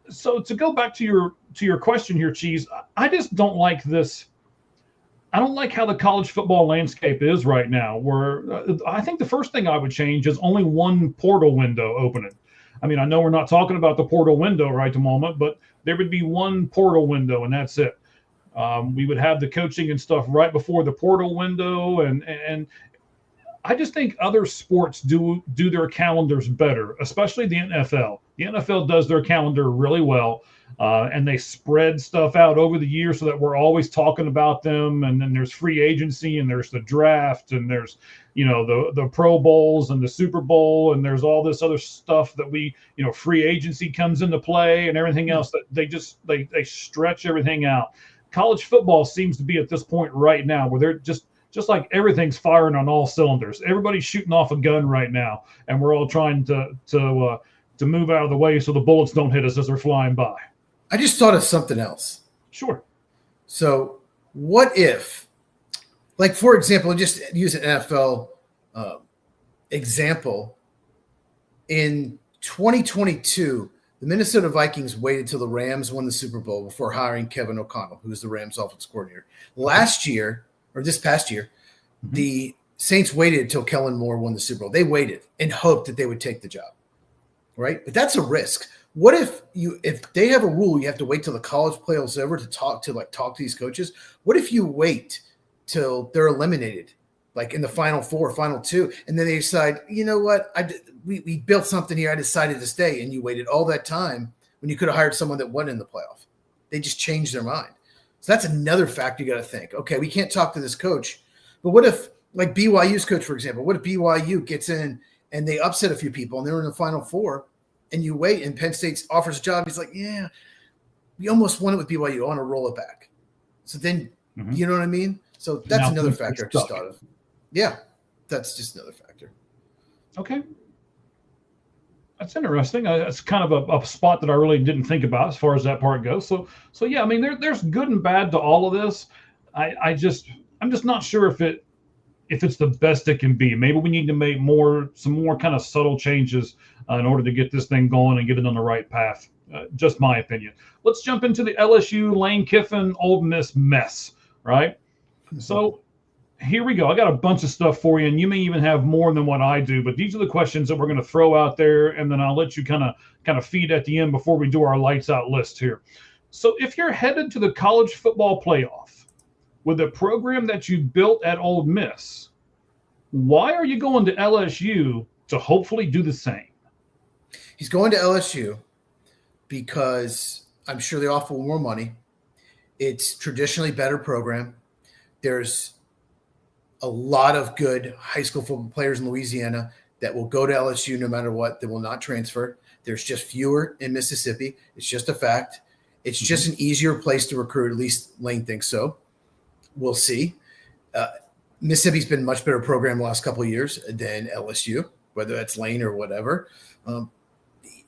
A: So to go back to your question here, Cheese, I just don't like this. I don't like how the college football landscape is right now, where I think the first thing I would change is only one portal window opening. I mean, I know we're not talking about the portal window right at the moment, but there would be one portal window and that's it. We would have the coaching and stuff right before the portal window. And I just think other sports do their calendars better, especially the NFL. The NFL does their calendar really well. And they spread stuff out over the year so that we're always talking about them. And then there's free agency and there's the draft and there's, the Pro Bowls and the Super Bowl. And there's all this other stuff that free agency comes into play and everything else that they stretch everything out. College football seems to be at this point right now where they're just like everything's firing on all cylinders. Everybody's shooting off a gun right now. And we're all trying to move out of the way so the bullets don't hit us as they're flying by.
B: I just thought of something else.
A: Sure.
B: So what if, like, for example, just use an NFL example. In 2022, the Minnesota Vikings waited till the Rams won the Super Bowl before hiring Kevin O'Connell, who was the Rams offensive coordinator. Last year, or this past year, the Saints waited until Kellen Moore won the Super Bowl. They waited and hoped that they would take the job, right? But that's a risk. What if they have a rule you have to wait till the college playoffs over to talk to these coaches? What if you wait till they're eliminated, like in the final four, final two, and then they decide, you know what, we built something here. I decided to stay, and you waited all that time when you could have hired someone that wasn't in the playoff. They just changed their mind. So that's another factor you got to think. Okay, we can't talk to this coach, but what if, like BYU's coach, for example, what if BYU gets in and they upset a few people and they're in the final four? And you wait, and Penn State offers a job. He's like, yeah, we almost won it with BYU. I want to roll it back. So then, you know what I mean? So that's another factor I just thought of. Yeah, that's just another factor.
A: Okay. That's interesting. It's kind of a spot that I really didn't think about as far as that part goes. So yeah, I mean, there's good and bad to all of this. I'm just not sure if it's the best it can be. Maybe we need to make some more kind of subtle changes in order to get this thing going and get it on the right path. Just my opinion. Let's jump into the LSU Lane Kiffin Ole Miss mess, right? So here we go. I got a bunch of stuff for you, and you may even have more than what I do, but these are the questions that we're going to throw out there, and then I'll let you kind of feed at the end before we do our lights out list here. So if you're headed to the college football playoff with a program that you built at Ole Miss, why are you going to LSU to hopefully do the same?
B: He's going to LSU because I'm sure they offer more money. It's traditionally better program. There's a lot of good high school football players in Louisiana that will go to LSU no matter what. They will not transfer. There's just fewer in Mississippi. It's just a fact. It's just an easier place to recruit. At least Lane thinks so. We'll see. Mississippi's been a much better program the last couple of years than LSU, whether that's Lane or whatever.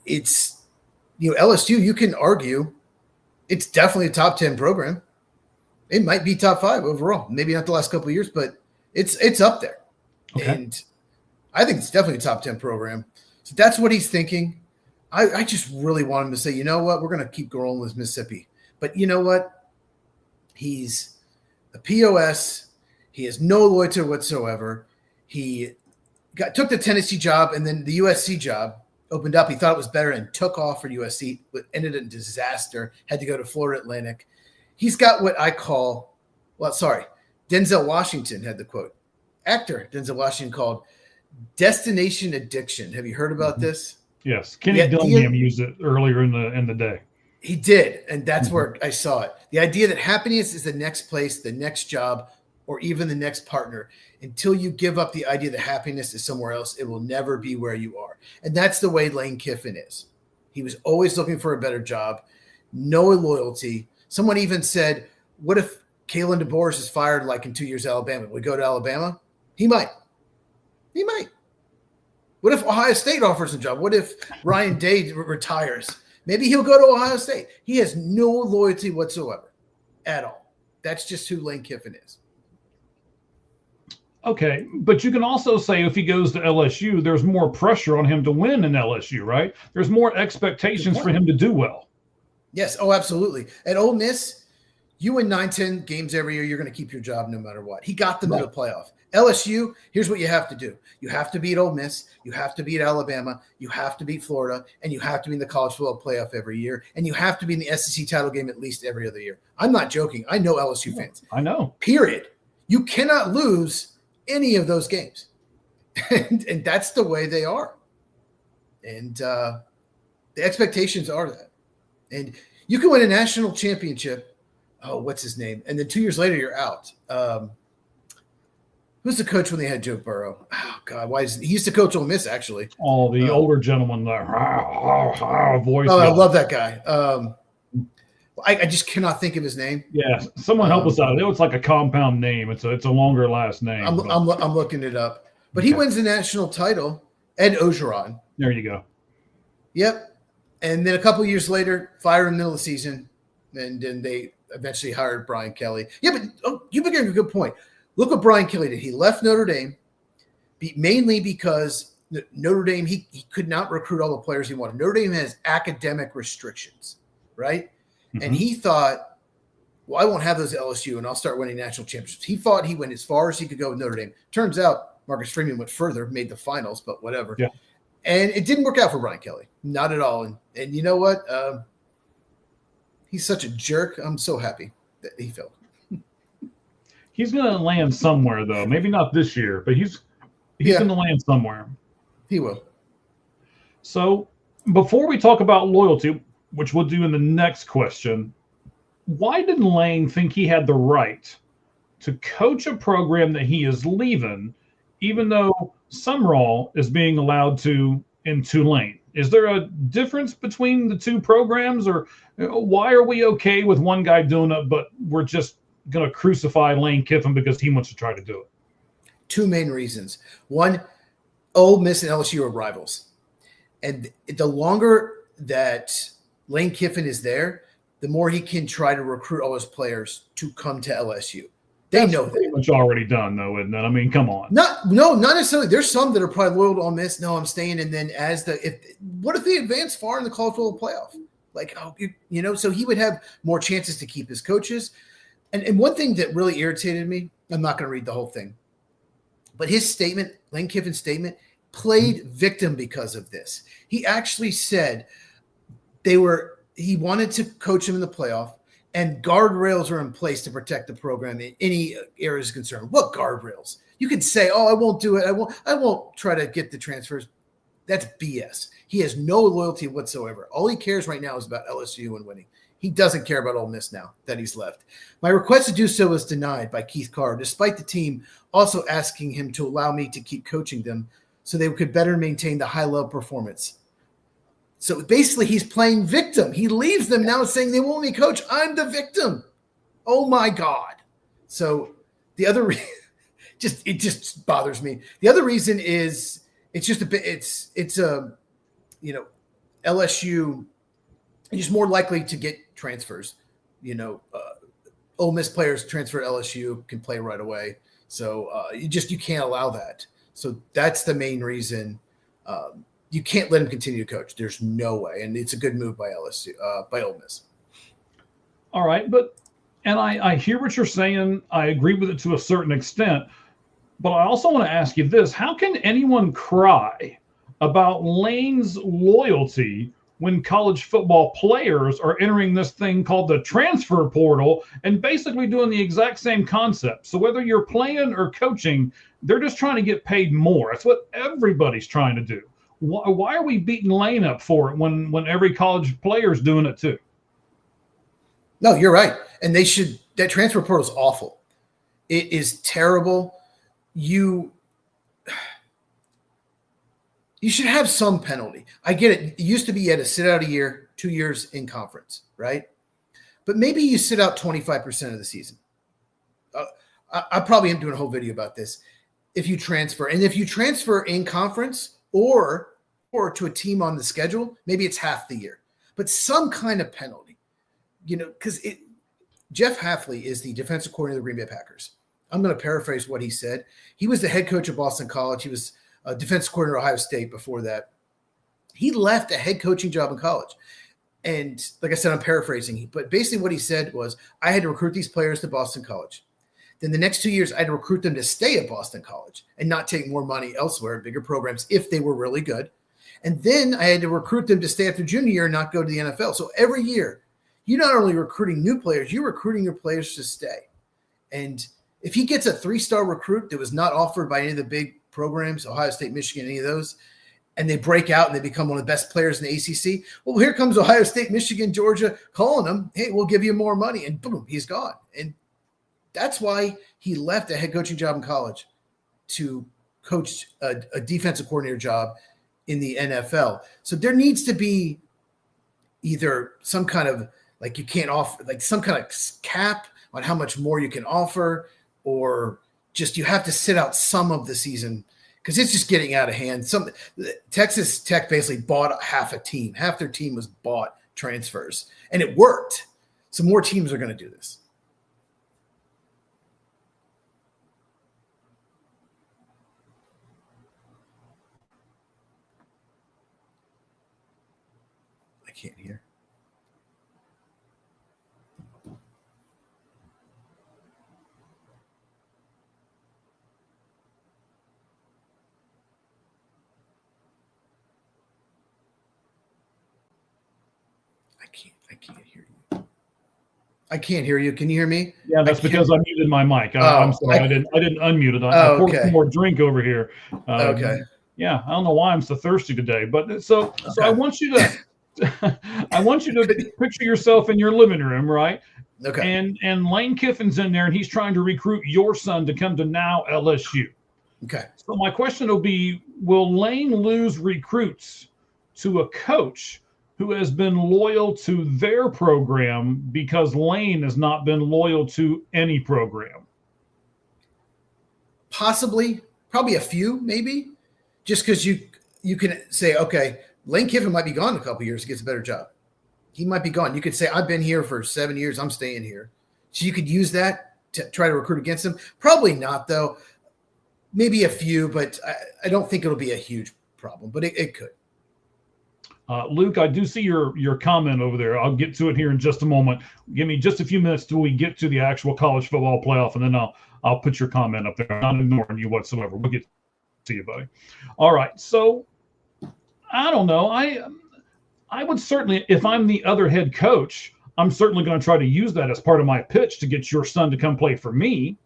B: It's, LSU, you can argue it's definitely a top 10 program. It might be top 5 overall. Maybe not the last couple of years, but it's up there. Okay. And I think it's definitely a top 10 program. So that's what he's thinking. I just really want him to say, you know what, we're going to keep growing with Mississippi. But you know what? He's a POS. He has no loyalty whatsoever. He took the Tennessee job, and then the USC job opened up. He thought it was better and took off for USC, but ended in disaster, had to go to Florida Atlantic. He's got what I call, Denzel Washington had the quote. Actor Denzel Washington called destination addiction. Have you heard about this?
A: Yes. Kenny Dillingham used it earlier in the day.
B: He did, and that's where I saw it. The idea that happiness is the next place, the next job, or even the next partner. Until you give up the idea that happiness is somewhere else, it will never be where you are. And that's the way Lane Kiffin is. He was always looking for a better job, no loyalty. Someone even said, what if Kalen DeBoer is fired like in 2 years at Alabama? Would we go to Alabama? He might. What if Ohio State offers a job? What if Ryan Day retires? Maybe he'll go to Ohio State. He has no loyalty whatsoever at all. That's just who Lane Kiffin is.
A: Okay, but you can also say if he goes to LSU, there's more pressure on him to win in LSU, right? There's more expectations for him to do well.
B: Yes, absolutely. At Ole Miss, you win 9-10 games every year, you're going to keep your job no matter what. He got them to the playoff. LSU, here's what you have to do. You have to beat Ole Miss. You have to beat Alabama. You have to beat Florida. And you have to be in the college football playoff every year. And you have to be in the SEC title game at least every other year. I'm not joking. I know LSU fans.
A: I know.
B: Period. You cannot lose any of those games. And that's the way they are. And the expectations are that. And you can win a national championship. Oh, what's his name? And then 2 years later, you're out. Who's the coach when they had Joe Burrow? Oh, God. He used to coach Ole Miss, actually.
A: Oh, the older gentleman. Voice.
B: Oh, I love that guy. I just cannot think of his name.
A: Yeah, someone help us out. I know it's like a compound name. It's a longer last name.
B: I'm looking it up. But he wins the national title. Ed Ogeron.
A: There you go.
B: Yep. And then a couple of years later, fired in the middle of the season. And then they eventually hired Brian Kelly. Yeah, but you bring up a good point. Look what Brian Kelly did. He left Notre Dame mainly because Notre Dame, he could not recruit all the players he wanted. Notre Dame has academic restrictions, right? Mm-hmm. And he thought, well, I won't have those at LSU, and I'll start winning national championships. He thought he went as far as he could go with Notre Dame. Turns out Marcus Freeman went further, made the finals, but whatever.
A: Yeah.
B: And it didn't work out for Brian Kelly, not at all. And you know what? He's such a jerk. I'm so happy that he failed.
A: He's going to land somewhere, though. Maybe not this year, but he's going to land somewhere.
B: He will.
A: So before we talk about loyalty, which we'll do in the next question, why did Lane think he had the right to coach a program that he is leaving, even though Sumrall is being allowed to in Tulane? Is there a difference between the two programs, or why are we okay with one guy doing it, but we're just going to crucify Lane Kiffin because he wants to try to do it?
B: Two main reasons. One, Ole Miss and LSU are rivals. And the longer that Lane Kiffin is there, the more he can try to recruit all his players to come to LSU. That's know
A: pretty much already done, though, isn't it? I mean, come on.
B: Not necessarily. There's some that are probably loyal to Ole Miss. No, I'm staying. And then what if they advance far in the college football playoff? Like, so he would have more chances to keep his coaches. And one thing that really irritated me, I'm not going to read the whole thing, but his statement, Lane Kiffin's statement, played victim because of this. He actually said he wanted to coach him in the playoff, and guardrails are in place to protect the program in any areas of concern. What guardrails? You can say, "Oh, I won't do it. I won't try to get the transfers." That's BS. He has no loyalty whatsoever. All he cares right now is about LSU and winning. He doesn't care about Ole Miss now that he's left. My request to do so was denied by Keith Carr, despite the team also asking him to allow me to keep coaching them so they could better maintain the high-level performance. So basically, he's playing victim. He leaves them now saying they won't let me coach. I'm the victim. Oh, my God. So the other it just bothers me. The other reason is it's just a bit LSU is just more likely to get transfers. Ole Miss players transfer to LSU can play right away. So you can't allow that. So that's the main reason. You can't let him continue to coach. There's no way. And it's a good move by LSU, by Ole Miss.
A: All right. And I hear what you're saying. I agree with it to a certain extent. But I also want to ask you this. How can anyone cry about Lane's loyalty when college football players are entering this thing called the transfer portal and basically doing the exact same concept? So whether you're playing or coaching, they're just trying to get paid more. That's what everybody's trying to do. Why are we beating Lane up for it when every college player is doing it too?
B: No, you're right. And that transfer portal is awful. It is terrible. You should have some penalty. I get it. It used to be you had to sit out a year, 2 years in conference, right? But maybe you sit out 25% of the season. I probably am doing a whole video about this. If you transfer in conference or to a team on the schedule, maybe it's half the year. But some kind of penalty, because Jeff Hafley is the defensive coordinator of the Green Bay Packers. I'm going to paraphrase what he said. He was the head coach of Boston College. He was a defensive coordinator at Ohio State before that. He left a head coaching job in college. And like I said, I'm paraphrasing. But basically what he said was, I had to recruit these players to Boston College. Then the next 2 years, I had to recruit them to stay at Boston College and not take more money elsewhere, bigger programs, if they were really good. And then I had to recruit them to stay after junior year and not go to the NFL. So every year, you're not only recruiting new players, you're recruiting your players to stay. And if he gets a 3-star recruit that was not offered by any of the big programs, Ohio State, Michigan, any of those, and they break out and they become one of the best players in the ACC, well, here comes Ohio State, Michigan, Georgia calling him, hey, we'll give you more money. And boom, he's gone. And that's why he left a head coaching job in college to coach a defensive coordinator job in the NFL. So there needs to be either some kind of, like, you can't offer, like, some kind of cap on how much more you can offer, or just you have to sit out some of the season because it's just getting out of hand. Texas Tech basically bought half a team. Half their team was bought transfers, and it worked. So more teams are going to do this. I can't hear. I can't hear you. I can't hear you. Can you hear me?
A: Yeah, that's because I muted my mic. I'm sorry, I didn't unmute it. I poured some more drink over here.
B: Okay.
A: Yeah, I don't know why I'm so thirsty today, but so I want you to picture yourself in your living room, right?
B: Okay.
A: And Lane Kiffin's in there, and he's trying to recruit your son to come to now LSU.
B: Okay.
A: So my question will be: will Lane lose recruits to a coach who has been loyal to their program because Lane has not been loyal to any program?
B: Possibly, probably a few, maybe, just because you can say, okay, Lane Kiffin might be gone in a couple of years, gets a better job. He might be gone. You could say, I've been here for 7 years, I'm staying here. So you could use that to try to recruit against him. Probably not, though. Maybe a few, but I don't think it'll be a huge problem, but it could.
A: Luke, I do see your comment over there. I'll get to it here in just a moment. Give me just a few minutes till we get to the actual college football playoff, and then I'll put your comment up there. I'm not ignoring you whatsoever. We'll get to you, buddy. All right. So I don't know. I would certainly, if I'm the other head coach, I'm certainly going to try to use that as part of my pitch to get your son to come play for me.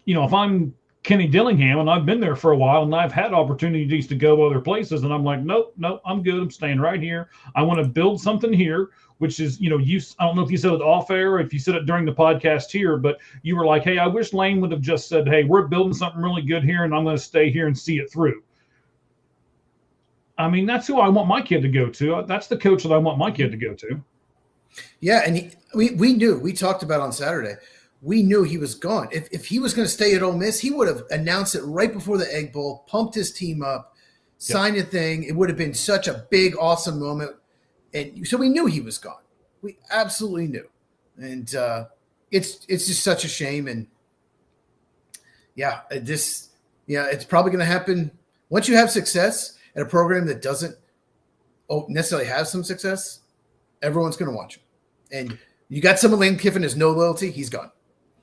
A: You know, if I'm Kenny Dillingham, and I've been there for a while, and I've had opportunities to go other places, and I'm like, nope, I'm good. I'm staying right here. I want to build something here, which is, you know, I don't know if you said it off air or if you said it during the podcast here, but you were like, hey, I wish Lane would have just said, hey, we're building something really good here, and I'm going to stay here and see it through. I mean, that's who I want my kid to go to. That's the coach that I want my kid to go to.
B: Yeah, and we knew. We talked about on Saturday. We knew he was gone. If he was going to stay at Ole Miss, he would have announced it right before the Egg Bowl, pumped his team up, signed a thing. It would have been such a big, awesome moment. And so we knew he was gone. We absolutely knew. And it's just such a shame. And it's probably going to happen once you have success at a program that doesn't necessarily have some success. Everyone's going to watch him. And you got someone, Lane Kiffin has no loyalty. He's gone.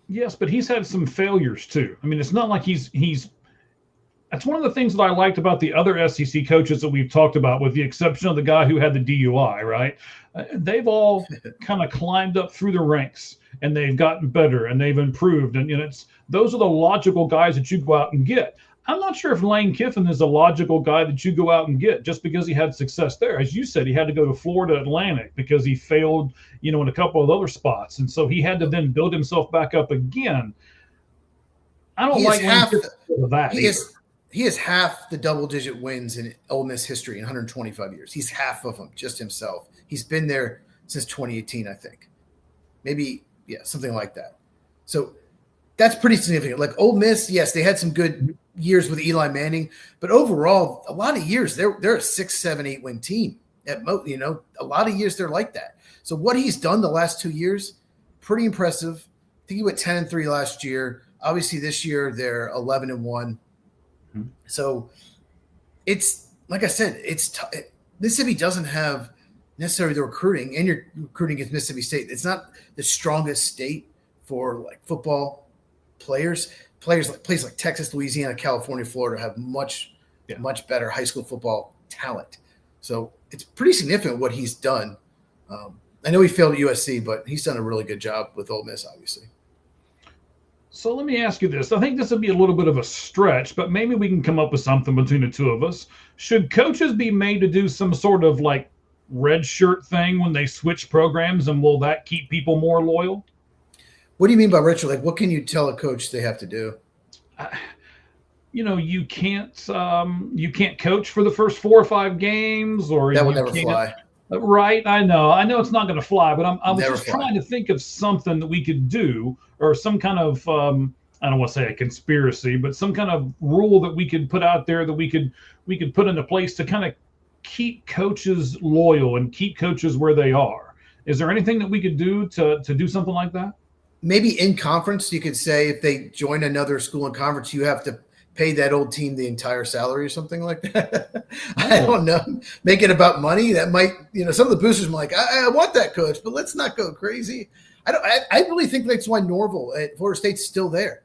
A: Yes, but he's had some failures too. I mean, it's not like he's that's one of the things that I liked about the other SEC coaches that we've talked about, with the exception of the guy who had the DUI, right? They've all kind of climbed up through the ranks, and they've gotten better, and they've improved. And, you know, those are the logical guys that you go out and get. I'm not sure if Lane Kiffin is a logical guy that you go out and get just because he had success there. As you said, he had to go to Florida Atlantic because he failed, you know, in a couple of other spots. And so he had to then build himself back up again. I don't like Lane Kiffin for that.
B: He has half the double-digit wins in Ole Miss history in 125 years. He's half of them, just himself. He's been there since 2018, I think. Maybe, something like that. So that's pretty significant. Like Ole Miss, yes, they had some good years with Eli Manning, but overall, a lot of years they're a 6, 7, 8 win team at most. You know, a lot of years they're like that. So what he's done the last 2 years, pretty impressive. I think he went 10-3 last year. Obviously, this year they're 11-1. Mm-hmm. So it's like I said, Mississippi doesn't have necessarily the recruiting, and you're recruiting against Mississippi State. It's not the strongest state for like football players like Texas, Louisiana, California, Florida have much better high school football talent. So it's pretty significant what he's done. I know he failed at USC, but he's done a really good job with Ole Miss, obviously.
A: So let me ask you this. I think this would be a little bit of a stretch, but maybe we can come up with something between the two of us. Should coaches be made to do some sort of like red shirt thing when they switch programs, and will that keep people more loyal?
B: What do you mean by red shirt? Like, what can you tell a coach they have to do?
A: You know, you can't coach for the first 4 or 5 games, or
B: that will never fly.
A: Right? I know it's not going to fly, but I was just trying to think of something that we could do, or some kind of I don't want to say a conspiracy, but some kind of rule that we could put out there that we could put into place to kind of keep coaches loyal and keep coaches where they are. Is there anything that we could do to do something like that?
B: Maybe in conference, you could say if they join another school in conference, you have to pay that old team the entire salary or something like that. I don't know. Make it about money. That might, some of the boosters might like, I want that coach, but let's not go crazy. I really think that's why Norville at Florida State's still there.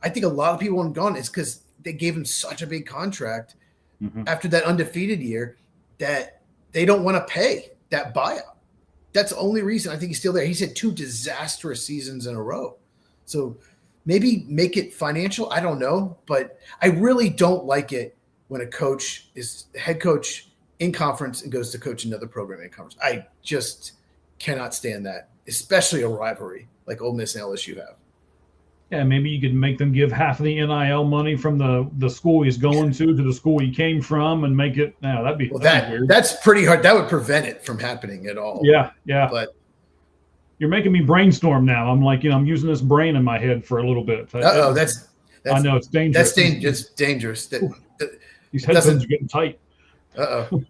B: I think a lot of people have gone is because they gave him such a big contract after that undefeated year that they don't want to pay that buyout. That's the only reason I think he's still there. He's had 2 disastrous seasons in a row. So maybe make it financial. I don't know, but I really don't like it when a coach is head coach in conference and goes to coach another program in conference. I just cannot stand that, especially a rivalry like Ole Miss and LSU have.
A: Yeah, maybe you could make them give half of the NIL money from the school he's going to the school he came from and make it. No, that'd be weird.
B: That's pretty hard. That would prevent it from happening at all.
A: Yeah.
B: But
A: you're making me brainstorm now. I'm like, I'm using this brain in my head for a little bit.
B: That's
A: I know it's dangerous.
B: That's dangerous.
A: These headphones are getting tight.
B: Uh-oh.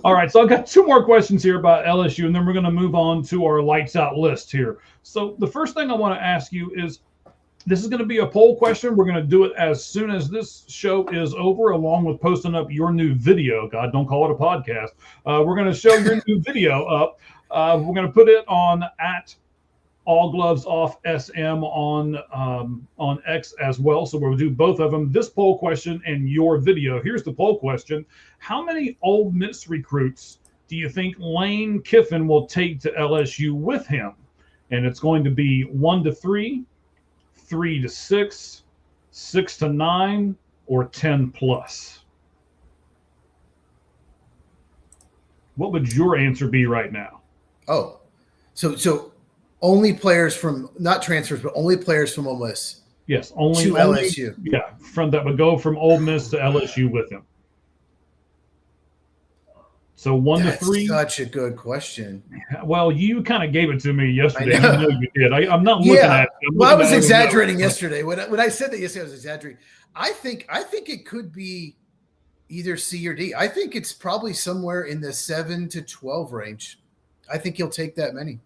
A: All right, so I've got 2 more questions here about LSU, and then we're going to move on to our lights out list here. So the first thing I want to ask you is, this is going to be a poll question. We're going to do it as soon as this show is over, along with posting up your new video. God, don't call it a podcast. We're going to show your new video up. We're going to put it on at All Gloves Off SM on X as well. So we'll do both of them, this poll question and your video. Here's the poll question. How many Ole Miss recruits do you think Lane Kiffin will take to LSU with him? And it's going to be 1 to 3, 3 to 6, 6 to 9, or 10 plus. What would your answer be right now?
B: Oh, so only players from, not transfers, but only players from Ole Miss.
A: Yes, only LSU. Yeah, from that would go from Ole Miss to LSU with him. So 1 to 3.
B: Such a good question.
A: Well, you kind of gave it to me yesterday. I know you did. I'm not looking at it.
B: I was exaggerating yesterday. When I said that yesterday, I was exaggerating. I think it could be either C or D. I think it's probably somewhere in the 7 to 12 range. I think he'll take that many.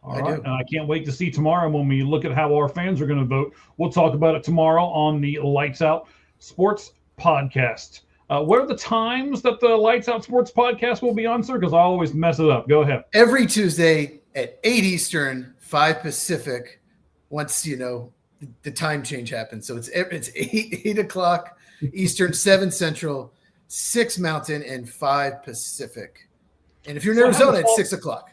A: All right. And I can't wait to see tomorrow when we look at how our fans are going to vote. We'll talk about it tomorrow on the Lights Out Sports Podcast. What are the times that the Lights Out Sports Podcast will be on, sir? Because I always mess it up. Go ahead.
B: Every Tuesday at 8 Eastern, 5 Pacific, once, the time change happens. So it's 8 o'clock Eastern, 7 Central, 6 Mountain, and 5 Pacific. And if you're in Arizona, it's 6 o'clock.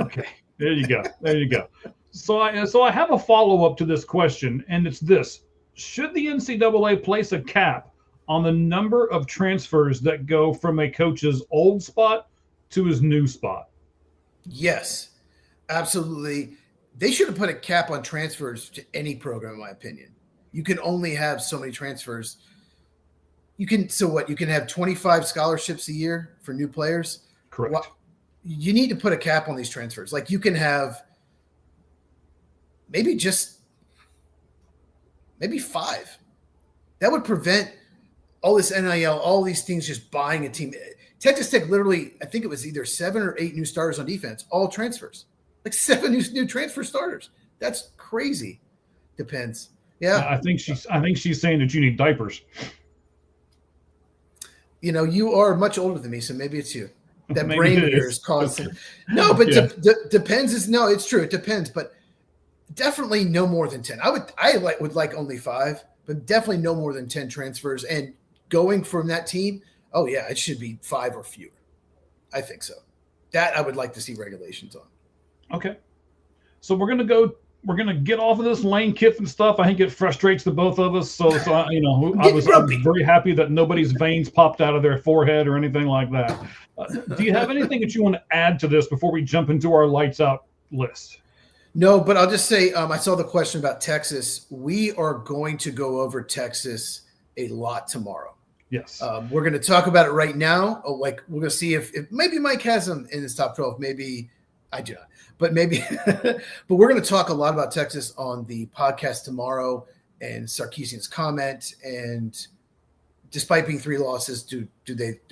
A: Okay. There you go. So I have a follow-up to this question, and it's this. Should the NCAA place a cap on the number of transfers that go from a coach's old spot to his new spot?
B: Yes, absolutely. They should have put a cap on transfers to any program, in my opinion. You can only have so many transfers. You can have 25 scholarships a year for new players?
A: Correct.
B: Well, you need to put a cap on these transfers. Like, you can have maybe 5. That would prevent all this NIL, all these things just buying a team. Texas Tech literally, I think it was either 7 or 8 new starters on defense, all transfers. Like 7 new transfer starters. That's crazy. Depends. Yeah.
A: I think she's saying that you need diapers.
B: You are much older than me, so maybe it's you. That
A: Maybe
B: brain of yours causing. No, but depends. No, it's true. It depends, but definitely no more than 10. I would like only 5, but definitely no more than 10 transfers. And going from that team, oh yeah, it should be 5 or fewer. I think so. That I would like to see regulations on.
A: Okay. So we're gonna get off of this Lane Kiffin stuff. I think it frustrates the both of us. So I was very happy that nobody's veins popped out of their forehead or anything like that. Do you have anything that you want to add to this before we jump into our lights out list?
B: No, but I'll just say I saw the question about Texas. We are going to go over Texas a lot tomorrow.
A: Yes.
B: We're going to talk about it right now. We're going to see if maybe Mike has them in his top 12. Maybe I do not. But maybe, but we're going to talk a lot about Texas on the podcast tomorrow, and Sarkisian's comment. And despite being 3 losses, do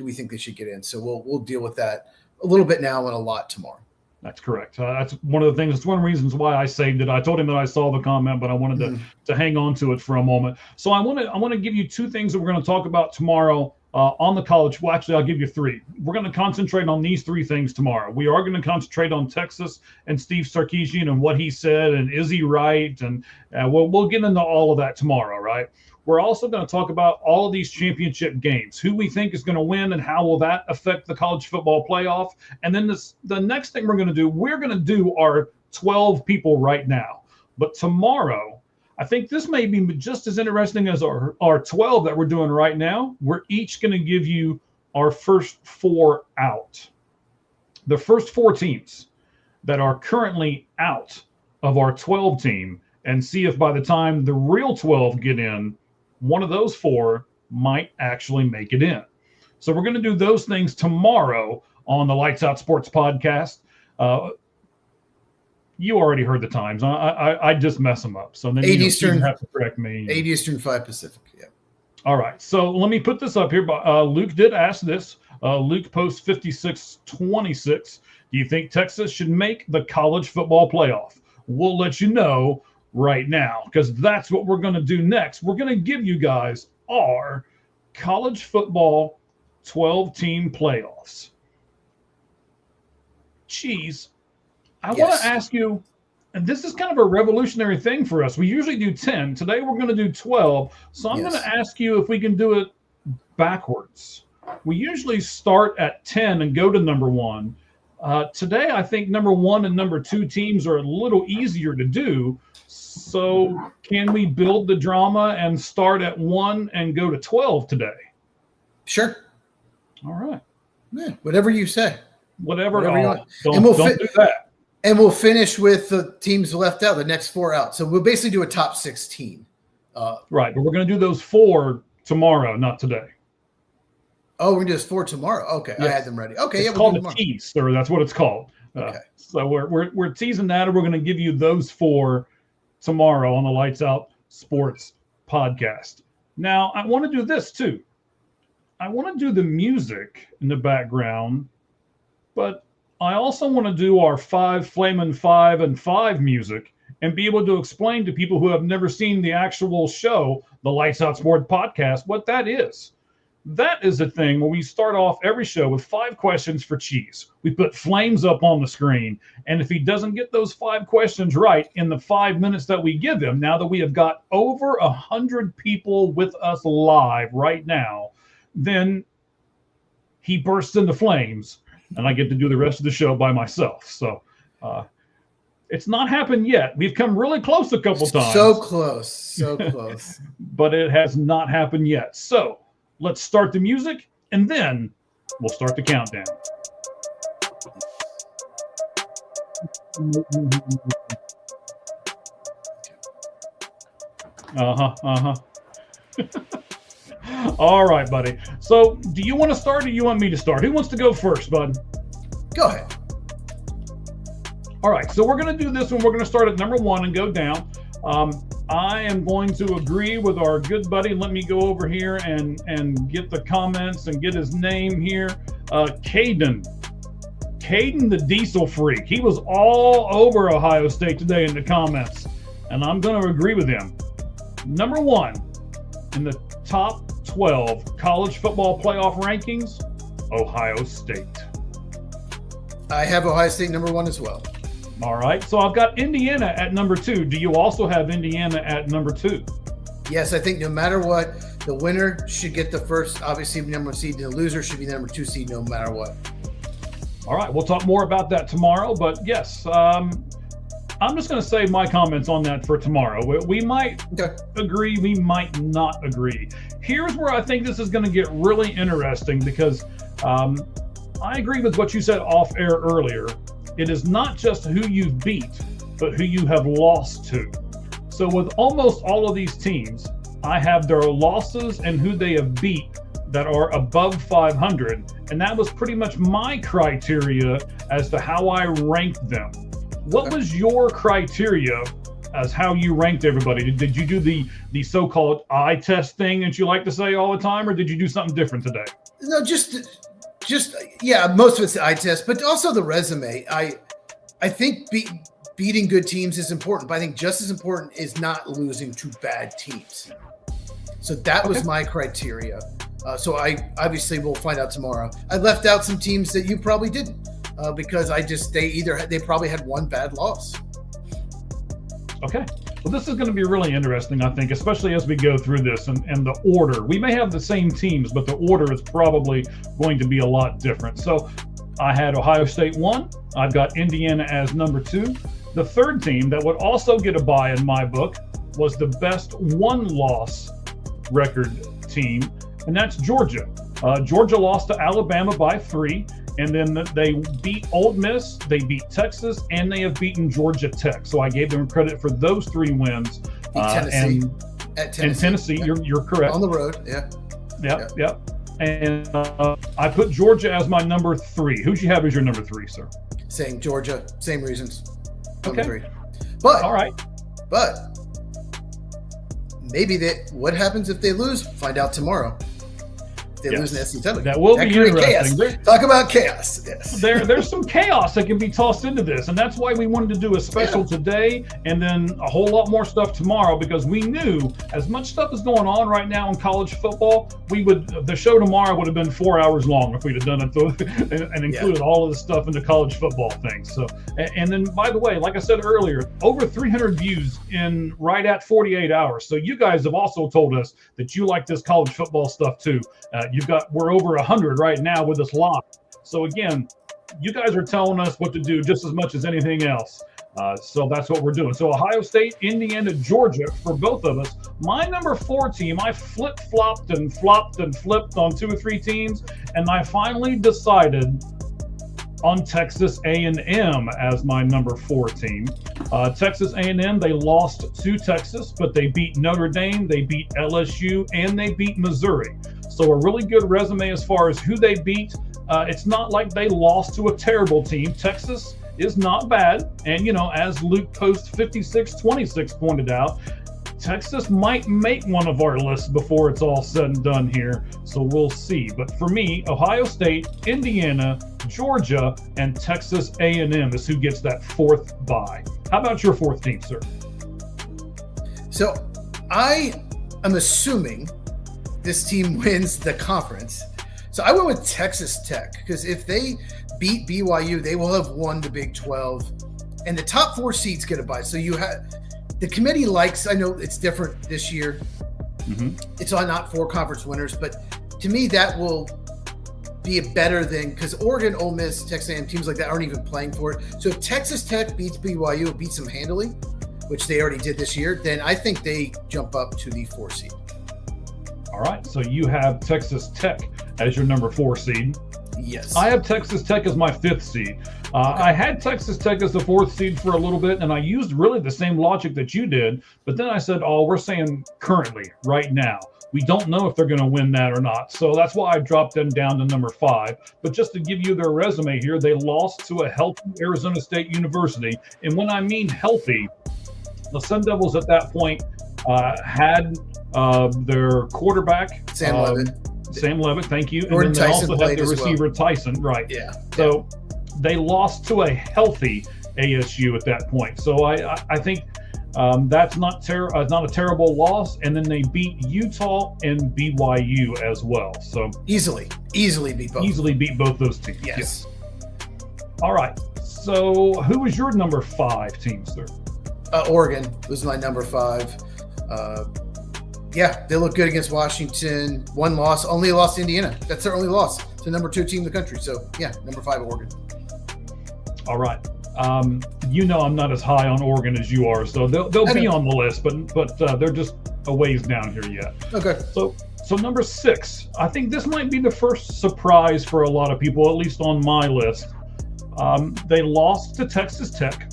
B: we think they should get in? So we'll deal with that a little bit now and a lot tomorrow.
A: That's correct. That's one of the things. It's one of the reasons why I saved it. I told him that I saw the comment, but I wanted to hang on to it for a moment. So I want to give you 2 things that we're going to talk about tomorrow on the college. Well, actually, I'll give you three. We're going to concentrate on these three things tomorrow. We are going to concentrate on Texas and Steve Sarkisian and what he said, and is he right? And we'll get into all of that tomorrow, right? We're also going to talk about all of these championship games, who we think is going to win and how will that affect the college football playoff. And then the next thing we're going to do our 12 people right now. But tomorrow, I think this may be just as interesting as our 12 that we're doing right now. We're each going to give you our first four out. The first four teams that are currently out of our 12 team, and see if by the time the real 12 get in, one of those four might actually make it in. So we're going to do those things tomorrow on the Lights Out Sports podcast. You already heard the times. I just mess them up. So then
B: 8 Eastern,
A: you have to correct me.
B: 8 Eastern, 5 Pacific. Yeah.
A: All right. So let me put this up here. Luke did ask this. Luke post 5626. Do you think Texas should make the college football playoff? We'll let you know right now, because that's what we're going to do next. We're going to give you guys our college football 12-team playoffs. Cheese. I want to ask you, and this is kind of a revolutionary thing for us. We usually do 10. Today we're going to do 12. So I'm going to ask you if we can do it backwards. We usually start at 10 and go to number 1. Today I think number 1 and number 2 teams are a little easier to do. So can we build the drama and start at 1 and go to 12 today?
B: Sure.
A: All right.
B: Yeah, whatever you say.
A: Whatever you want.
B: Don't do that. And we'll finish with the teams left out, the next 4 out. So we'll basically do a top 16.
A: Right, but we're going to do those 4 tomorrow, not today.
B: Oh, we're going to do this 4 tomorrow? Okay, yes. I had them ready. Okay,
A: it's called a tease, sir. That's what it's called.
B: Okay.
A: So we're teasing that, and we're going to give you those 4 tomorrow on the Lights Out Sports podcast. Now, I want to do this too. I want to do the music in the background, but I also want to do our 5 Flamin' 5 and 5 music and be able to explain to people who have never seen the actual show, the Lights Out Sports podcast, what that is. That is a thing where we start off every show with 5 questions for Cheese. We put flames up on the screen, and if he doesn't get those 5 questions right in the 5 minutes that we give him, now that we have got over 100 people with us live right now, then he bursts into flames, and I get to do the rest of the show by myself. So it's not happened yet. We've come really close a couple times.
B: So close.
A: But it has not happened yet. So let's start the music, and then we'll start the countdown. All right, buddy. So do you want to start or do you want me to start? Who wants to go first, bud?
B: Go ahead.
A: All right, so we're going to do this one. We're going to start at number 1 and go down. I am going to agree with our good buddy. Let me go over here and get the comments and get his name here. Caden the Diesel Freak. He was all over Ohio State today in the comments, and I'm going to agree with him. Number 1 in the top 12 college football playoff rankings, Ohio State.
B: I have Ohio State number 1 as well.
A: All right, so I've got Indiana at number 2. Do you also have Indiana at number 2?
B: Yes, I think no matter what, the winner should get the first, obviously, number 1 seed, and the loser should be the number 2 seed no matter what.
A: All right, we'll talk more about that tomorrow, but yes, I'm just going to save my comments on that for tomorrow. We might agree, we might not agree. Here's where I think this is going to get really interesting because I agree with what you said off air earlier. It is not just who you've beat, but who you have lost to. So with almost all of these teams, I have their losses and who they have beat that are above 500. And that was pretty much my criteria as to how I ranked them. What was your criteria as how you ranked everybody? Did you do the so-called eye test thing that you like to say all the time, or did you do something different today?
B: No, just yeah, most of it's the eye test, but also the resume. I think beating good teams is important, but I think just as important is not losing to bad teams. So that was my criteria. So I obviously will find out tomorrow. I left out some teams that you probably didn't because they probably had one bad loss.
A: Okay. Well, this is going to be really interesting, I think, especially as we go through this and the order. We may have the same teams, but the order is probably going to be a lot different. So I had Ohio State 1. I've got Indiana as number 2. The third team that would also get a bye in my book was the best one-loss record team, and that's Georgia. Georgia lost to Alabama by 3. And then they beat Ole Miss, they beat Texas, and they have beaten Georgia Tech. So I gave them credit for those 3 wins.
B: Tennessee.
A: And Tennessee,
B: yeah.
A: you're correct.
B: On the road, yeah.
A: Yep. And I put Georgia as my number 3. Who'd you have as your number 3, sir?
B: Same, Georgia, same reasons.
A: Okay.
B: 3. But
A: all right.
B: But maybe what happens if they lose? Find out tomorrow. They lose an SEC title.
A: That will be interesting.
B: Talk about chaos. Yes.
A: There's some chaos that can be tossed into this, and that's why we wanted to do a special today and then a whole lot more stuff tomorrow, because we knew as much stuff is going on right now in college football, the show tomorrow would have been 4 hours long if we'd have done it and included all of the stuff in the college football thing. So, and then by the way, like I said earlier, over 300 views in right at 48 hours. So you guys have also told us that you like this college football stuff too. We're over 100 right now with us live. So again, you guys are telling us what to do just as much as anything else. So that's what we're doing. So Ohio State, Indiana, Georgia for both of us. My number 4 team, I flip-flopped and flopped and flipped on 2 or 3 teams, and I finally decided on Texas A&M as my number 4 team. Texas A&M, they lost to Texas, but they beat Notre Dame, they beat LSU, and they beat Missouri. So a really good resume as far as who they beat. It's not like they lost to a terrible team. Texas is not bad. And, as Luke Post 5626 pointed out, Texas might make one of our lists before it's all said and done here. So we'll see. But for me, Ohio State, Indiana, Georgia, and Texas A&M is who gets that 4th bye. How about your 4th team, sir?
B: So I am assuming this team wins the conference. So I went with Texas Tech because if they beat BYU, they will have won the Big 12, and the top 4 seeds get a bye. So you have the committee I know it's different this year. Mm-hmm. It's on not 4 conference winners, but to me that will be a better than because Oregon, Ole Miss, Texas A&M teams like that aren't even playing for it. So if Texas Tech beats BYU, beats them handily, which they already did this year, then I think they jump up to the 4 seed.
A: All right, so you have Texas Tech as your number 4 seed.
B: Yes.
A: I have Texas Tech as my 5th seed. Okay. I had Texas Tech as the 4th seed for a little bit, and I used really the same logic that you did, but then I said, we're saying currently, right now. We don't know if they're going to win that or not. So that's why I dropped them down to number 5. But just to give you their resume here, they lost to a healthy Arizona State University. And when I mean healthy, the Sun Devils at that point had their quarterback,
B: Sam
A: Leavitt, thank you.
B: Jordan
A: and then they
B: Tyson
A: also had the receiver Tyson, right?
B: Yeah.
A: So they lost to a healthy ASU at that point. So I think that's not a terrible loss. And then they beat Utah and BYU as well. So
B: easily beat both.
A: Easily beat both those teams.
B: Yes.
A: All right. So who was your number 5 team, sir?
B: Oregon was my number 5. They look good against Washington. 1 loss, only lost to Indiana. That's their only loss to number 2 team in the country. So number 5 Oregon.
A: All right. I'm not as high on Oregon as you are, so they'll be on the list, but they're just a ways down here yet.
B: Okay.
A: So number 6, I think this might be the first surprise for a lot of people, at least on my list. They lost to Texas Tech,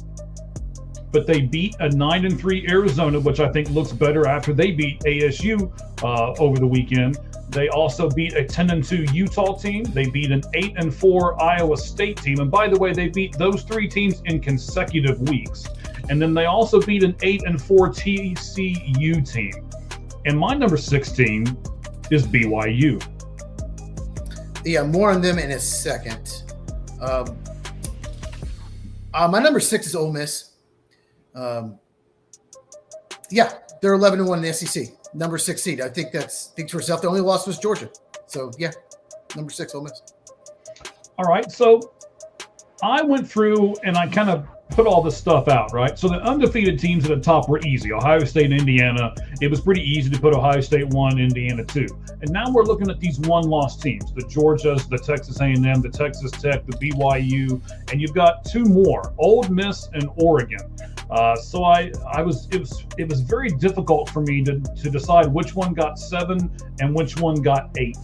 A: but they beat a 9-3 Arizona, which I think looks better after they beat ASU over the weekend. They also beat a 10-2 Utah team. They beat an 8-4 Iowa State team. And by the way, they beat those 3 teams in consecutive weeks. And then they also beat an 8-4 TCU team. And my number 6 team is BYU.
B: Yeah, more on them in a second. My number 6 is Ole Miss. They're 11-1 in the SEC. Number 6 seed. I think that's speaks for itself. The only loss was Georgia. So yeah, number 6, Ole Miss.
A: All right, so I went through and I kind of put all this stuff out, right? So the undefeated teams at the top were easy. Ohio State and Indiana. It was pretty easy to put Ohio State 1, Indiana 2. And now we're looking at these one-loss teams, the Georgias, the Texas A&M, the Texas Tech, the BYU, and you've got 2 more, Ole Miss and Oregon. So it was very difficult for me to decide which one got 7 and which one got 8.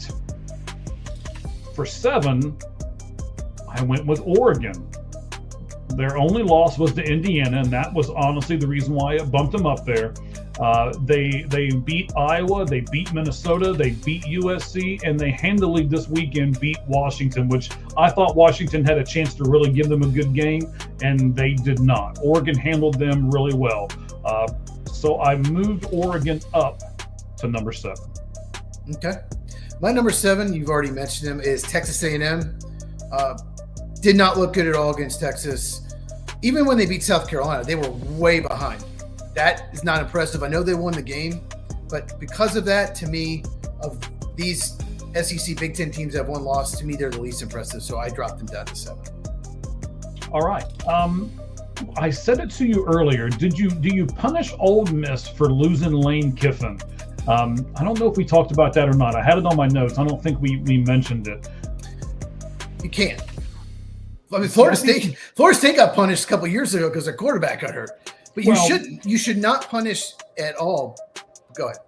A: For 7, I went with Oregon. Their only loss was to Indiana, and that was honestly the reason why it bumped them up there. They beat Iowa, they beat Minnesota, they beat USC, and they handily this weekend beat Washington, which I thought Washington had a chance to really give them a good game, and they did not. Oregon handled them really well. So I moved Oregon up to number 7.
B: Okay. My number 7, you've already mentioned him, is Texas A&M. Did not look good at all against Texas. Even when they beat South Carolina, they were way behind. That is not impressive. I know they won the game, but because of that, to me, of these SEC Big Ten teams that have one loss, to me, they're the least impressive. So I dropped them down to 7.
A: All right. I said it to you earlier. Do you punish Ole Miss for losing Lane Kiffin? I don't know if we talked about that or not. I had it on my notes. I don't think we mentioned it.
B: You can't. I mean, Florida State got punished a couple years ago because their quarterback got hurt. But you should not punish at all. Go ahead.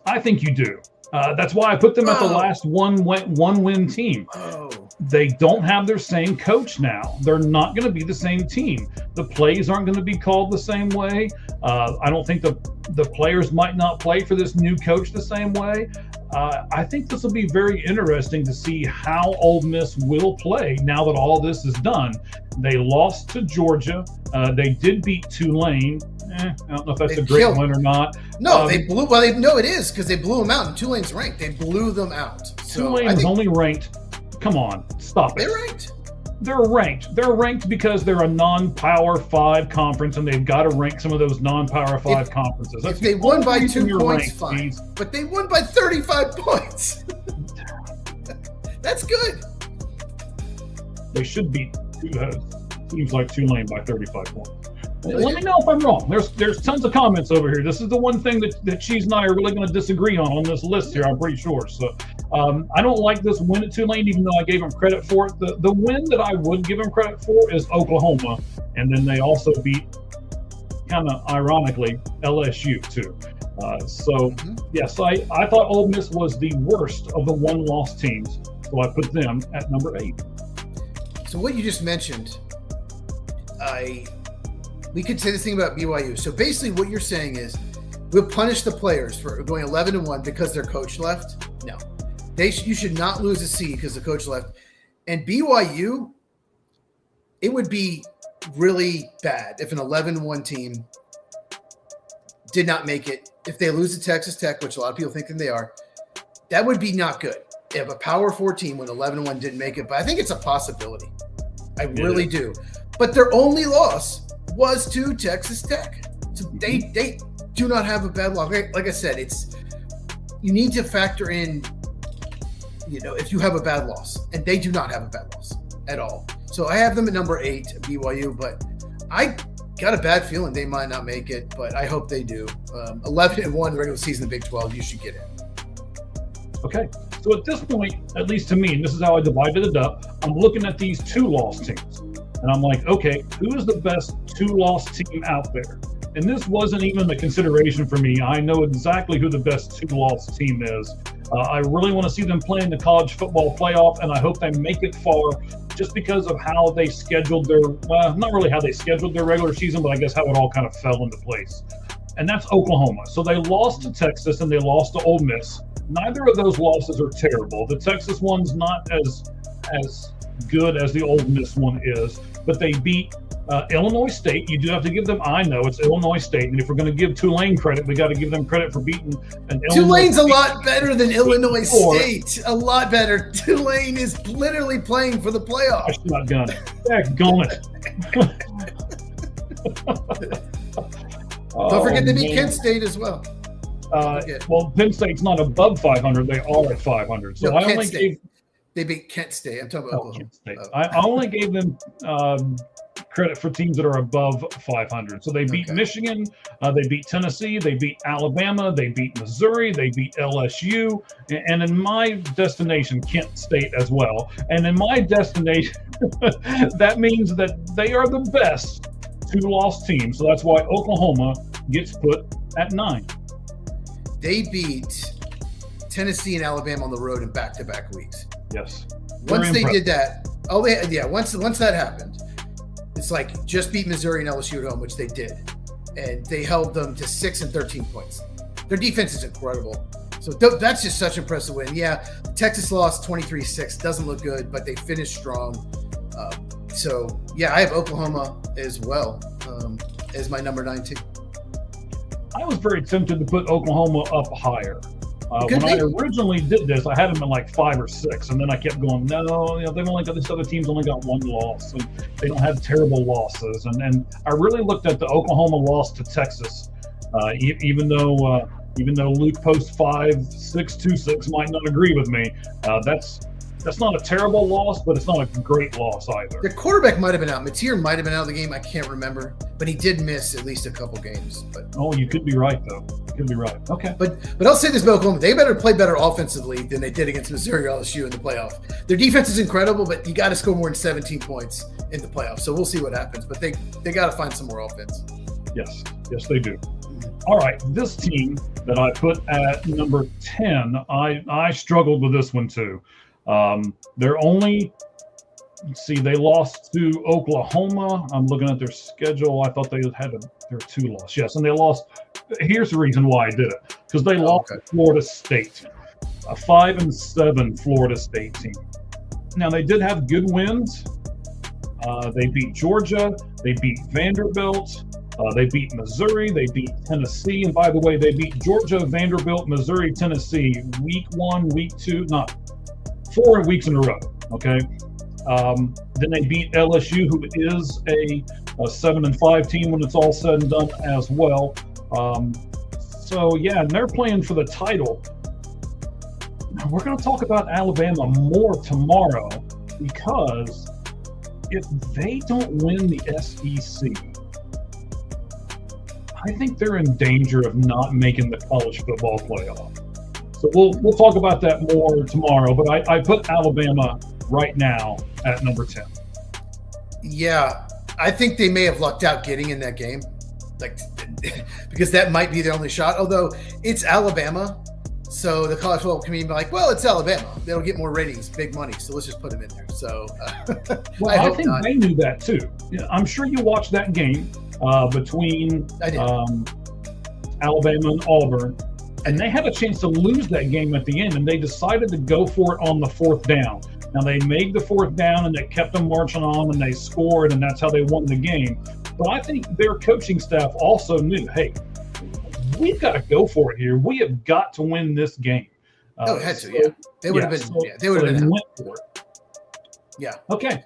A: I think you do. That's why I put them at the last one-win team. They don't have their same coach now. They're not going to be the same team. The plays aren't going to be called the same way. I don't think the players might not play for this new coach the same way. I think this will be very interesting to see how Ole Miss will play now that all this is done. They lost to Georgia. They did beat Tulane. I don't know if that's a great win or not.
B: No, they blew. Well, no, it is because they blew them out. And Tulane's ranked. They blew them out.
A: Tulane is only ranked. Come on, stop it.
B: They're ranked.
A: They're ranked. They're ranked because they're a non-Power 5 conference, and they've got to rank some of those non-Power 5 conferences.
B: If they won by 2 points, fine. But they won by 35 points. That's good.
A: They should beat teams like Tulane by 35 points. Let me know if I'm wrong. There's tons of comments over here. This is the one thing that Cheese and I are really going to disagree on this list here, I'm pretty sure. So I don't like this win at Tulane, even though I gave them credit for it. The win that I would give them credit for is Oklahoma. And then they also beat, kind of ironically, LSU too. Yes, I thought Ole Miss was the worst of the one-loss teams. So I put them at number 8.
B: So what you just mentioned, we could say this thing about BYU. So basically what you're saying is we'll punish the players for going 11-1 because their coach left. No, you should not lose a seed because the coach left. And BYU, it would be really bad if an 11-1 team did not make it. If they lose to Texas Tech, which a lot of people think that they are, that would be not good. If a Power 4 team when 11-1 didn't make it, but I think it's a possibility. I really do. But their only loss was to Texas Tech. So they do not have a bad loss. Like I said, you need to factor in, if you have a bad loss, and they do not have a bad loss at all. So I have them at number 8, BYU, but I got a bad feeling they might not make it, but I hope they do. 11-1 regular season in the Big 12, you should get in.
A: Okay. So at this point, at least to me, and this is how I divided it up, I'm looking at these 2-loss teams. And I'm like, okay, who is the best 2-loss team out there? And this wasn't even a consideration for me. I know exactly who the best 2-loss team is. I really want to see them play in the college football playoff, and I hope they make it far just because of how they scheduled not really how they scheduled their regular season, but I guess how it all kind of fell into place. And that's Oklahoma. So they lost to Texas and they lost to Ole Miss. Neither of those losses are terrible. The Texas one's not as good as the Ole Miss one is, but they beat Illinois State. You do have to give them, I know it's Illinois State, and if we're going to give Tulane credit, we got to give them credit for beating an
B: Tulane's a lot better than Illinois State. A lot better. Tulane is literally playing for the playoff.
A: I should not done it. Daggone it.
B: Don't forget they beat Kent State as well.
A: Well, Penn State's not above 500. They are at 500. So I only gave.
B: They beat Kent State. I'm talking about Oklahoma.
A: Kent State. I only gave them credit for teams that are above 500. So they beat Michigan, they beat Tennessee, they beat Alabama, they beat Missouri, they beat LSU, and in my destination, Kent State as well. And in my destination, that means that they are the best 2-loss team. So that's why Oklahoma gets put at 9.
B: They beat Tennessee and Alabama on the road in back-to-back weeks.
A: Yes.
B: Once they did that, once that happened, it's like just beat Missouri and LSU at home, which they did. And they held them to 6 and 13 points. Their defense is incredible. So that's just such an impressive win. Yeah, Texas lost 23-6. Doesn't look good, but they finished strong. I have Oklahoma as well as my number 9 team. I
A: was very tempted to put Oklahoma up higher. When I originally did this, I had them in like 5 or 6, and then I kept going, no, they've only got, this other team's only got 1 loss, and they don't have terrible losses. And I really looked at the Oklahoma loss to Texas, even though Luke Post 5626 might not agree with me. That's not a terrible loss, but it's not a great loss either.
B: The quarterback might have been out. Mateer might have been out of the game. I can't remember, but he did miss at least a couple games. But
A: you could be right, though. You could be right. Okay.
B: But I'll say this about Oklahoma. They better play better offensively than they did against Missouri or LSU in the playoff. Their defense is incredible, but you got to score more than 17 points in the playoffs. So we'll see what happens. But they got to find some more offense.
A: Yes, they do. All right, this team that I put at number 10, I struggled with this one too. They're only, they lost to Oklahoma. I'm looking at their schedule. I thought they had their 2 loss. Yes, and they lost. Here's the reason why I did it, because they lost to Florida State, a 5-7 Florida State team. Now they did have good wins. They beat Georgia. They beat Vanderbilt. They beat Missouri. They beat Tennessee. And by the way, they beat Georgia, Vanderbilt, Missouri, Tennessee, week 1, week 2, not 4 weeks in a row. Okay. Then they beat LSU, who is a 7-5 team when it's all said and done as well. And they're playing for the title. We're going to talk about Alabama more tomorrow, because if they don't win the SEC, I think they're in danger of not making the college football playoff. So we'll talk about that more tomorrow, but I put Alabama right now at number 10. Yeah,
B: I think they may have lucked out getting in that game, because that might be their only shot. Although it's Alabama, so the college football community be like, well, it's Alabama. They'll get more ratings, big money, so let's just put them in there. So,
A: I think they knew that too. I'm sure you watched that game between Alabama and Auburn. And they had a chance to lose that game at the end, and they decided to go for it on the 4th down. Now, they made the 4th down, and they kept them marching on, and they scored, and that's how they won the game. But I think their coaching staff also knew, hey, we've got to go for it here. We have got to win this game.
B: It had to, yeah. They would have been. They would have been.
A: Went for it.
B: Yeah.
A: Okay.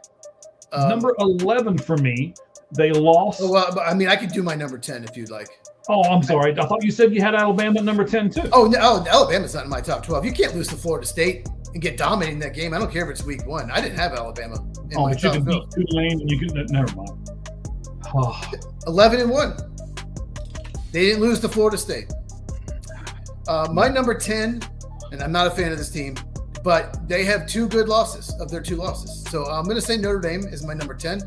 A: Number 11 for me, they lost.
B: Well, I could do my number 10 if you'd like.
A: Oh, I'm sorry. I thought you said you had Alabama at number 10 too.
B: Oh, no, Alabama's not in my top 12. You can't lose to Florida State and get dominating that game. I don't care if it's week 1. I didn't have Alabama in my top 12.
A: You can beat Tulane and you can, never mind.
B: 11-1. They didn't lose to Florida State. My number 10, and I'm not a fan of this team, but they have 2 good losses of their 2 losses. So I'm going to say Notre Dame is my number 10.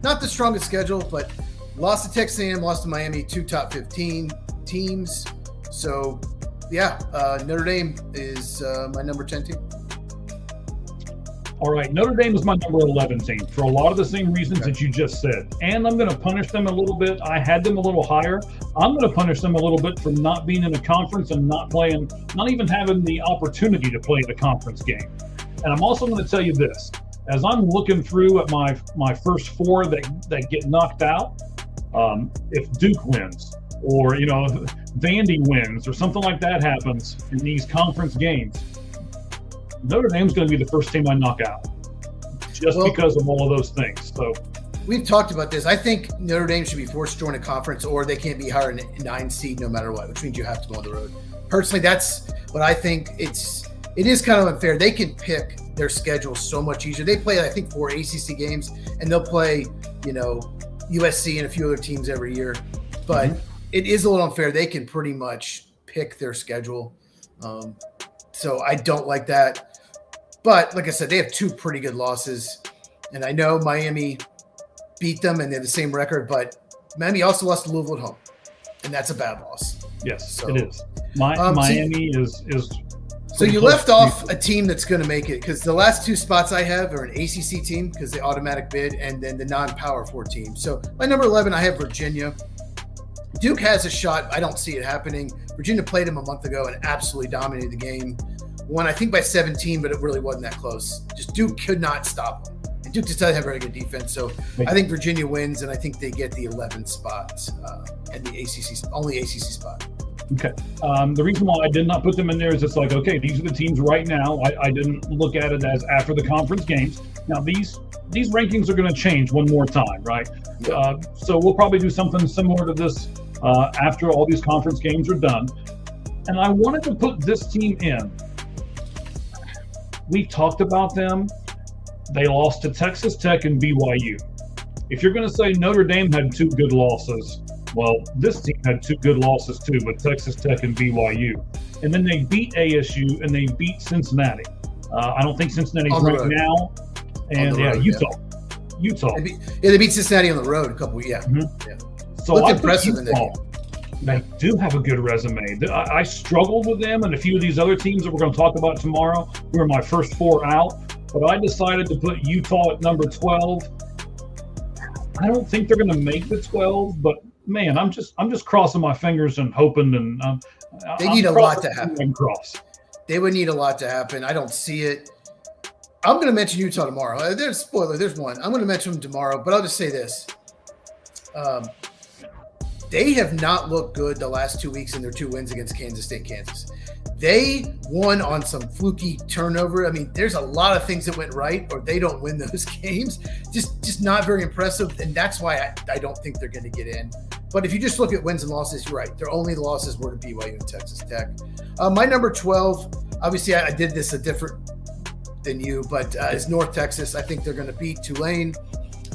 B: Not the strongest schedule, but lost to Texas A&M, lost to Miami, 2 top 15 teams. So, Notre Dame is my number 10 team.
A: All right, Notre Dame is my number 11 team for a lot of the same reasons that you just said. And I'm going to punish them a little bit. I had them a little higher. I'm going to punish them a little bit for not being in a conference and not even having the opportunity to play the conference game. And I'm also going to tell you this. As I'm looking through at my first 4 that get knocked out, if Duke wins or, Vandy wins or something like that happens in these conference games, Notre Dame's going to be the first team I knock out because of all of those things. So
B: we've talked about this. I think Notre Dame should be forced to join a conference, or they can't be higher than a 9 seed no matter what, which means you have to go on the road. personally, that's what I think. It is kind of unfair. They can pick their schedule so much easier. They play, I think, 4 ACC games, and they'll play, USC and a few other teams every year. But it is a little unfair. They can pretty much pick their schedule. So I don't like that. But like I said, they have 2 pretty good losses. And I know Miami beat them and they have the same record, but Miami also lost to Louisville at home. And that's a bad loss.
A: Yes, it is. Miami is.
B: So you left off a team that's going to make it, because the last 2 spots I have are an ACC team because they automatic bid, and then the non-Power 4 team. So my number 11, I have Virginia. Duke has a shot. I don't see it happening. Virginia played them a month ago and absolutely dominated the game. Won, I think, by 17, but it really wasn't that close. Just Duke could not stop them. And Duke just doesn't have very good defense. So I think Virginia wins, and I think they get the 11th spot and the only ACC spot.
A: Okay. The reason why I did not put them in there is it's like, okay, these are the teams right now. I didn't look at it as after the conference games. Now, these rankings are going to change one more time, right? So we'll probably do something similar to this after all these conference games are done. And I wanted to put this team in. We talked about them. They lost to Texas Tech and BYU. If you're going to say Notre Dame had 2 good losses, well, this team had 2 good losses too, with Texas Tech and BYU. And then they beat ASU and they beat Cincinnati. I don't think Cincinnati's ranked now. And Utah.
B: They beat Cincinnati on the road a couple. Yeah.
A: So looked impressive in that game. They do have a good resume. I struggled with them and a few of these other teams that we're going to talk about tomorrow. Who were my first 4 out, but I decided to put Utah at number 12. I don't think they're going to make the 12, but man, I'm just crossing my fingers and hoping. And
B: they need a lot to happen. They would need a lot to happen. I don't see it. I'm going to mention Utah tomorrow. There's spoiler. There's one. I'm going to mention them tomorrow, but I'll just say this. They have not looked good the last 2 weeks in their 2 wins against Kansas State, Kansas. They won on some fluky turnover. I mean, there's a lot of things that went right, or they don't win those games. Just not very impressive, and that's why I don't think they're going to get in. But if you just look at wins and losses, you're right. Their only losses were to BYU and Texas Tech. My number 12, obviously I did this a different than you, but is North Texas. I think they're going to beat Tulane,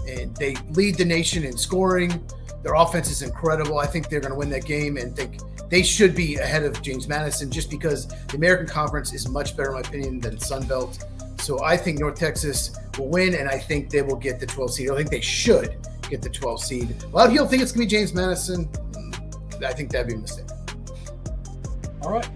B: and they lead the nation in scoring. Their offense is incredible. I think they're going to win that game, and think they should be ahead of James Madison just because the American Conference is much better, in my opinion, than Sun Belt. So I think North Texas will win, and I think they will get the 12 seed. I think they should get the 12 seed. A lot of people think it's going to be James Madison. I think that'd be a mistake.
A: All right.